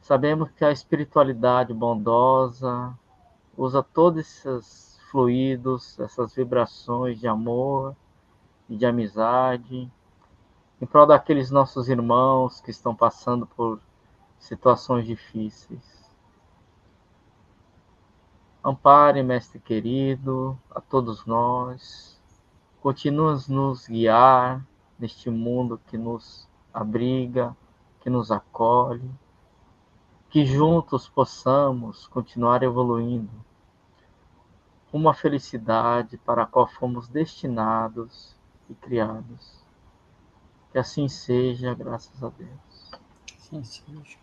sabemos que a espiritualidade bondosa usa todos esses fluidos, essas vibrações de amor e de amizade, em prol daqueles nossos irmãos que estão passando por situações difíceis. Ampare, Mestre querido, a todos nós. Continua a nos guiar neste mundo que nos abriga, que nos acolhe. Que juntos possamos continuar evoluindo uma felicidade para a qual fomos destinados e criados. Que assim seja, graças a Deus. Sim, seja.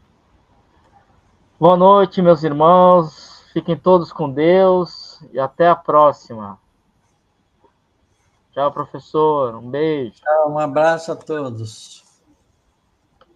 Boa noite, meus irmãos. Fiquem todos com Deus e até a próxima. Tchau, professor. Um beijo. Um abraço a todos.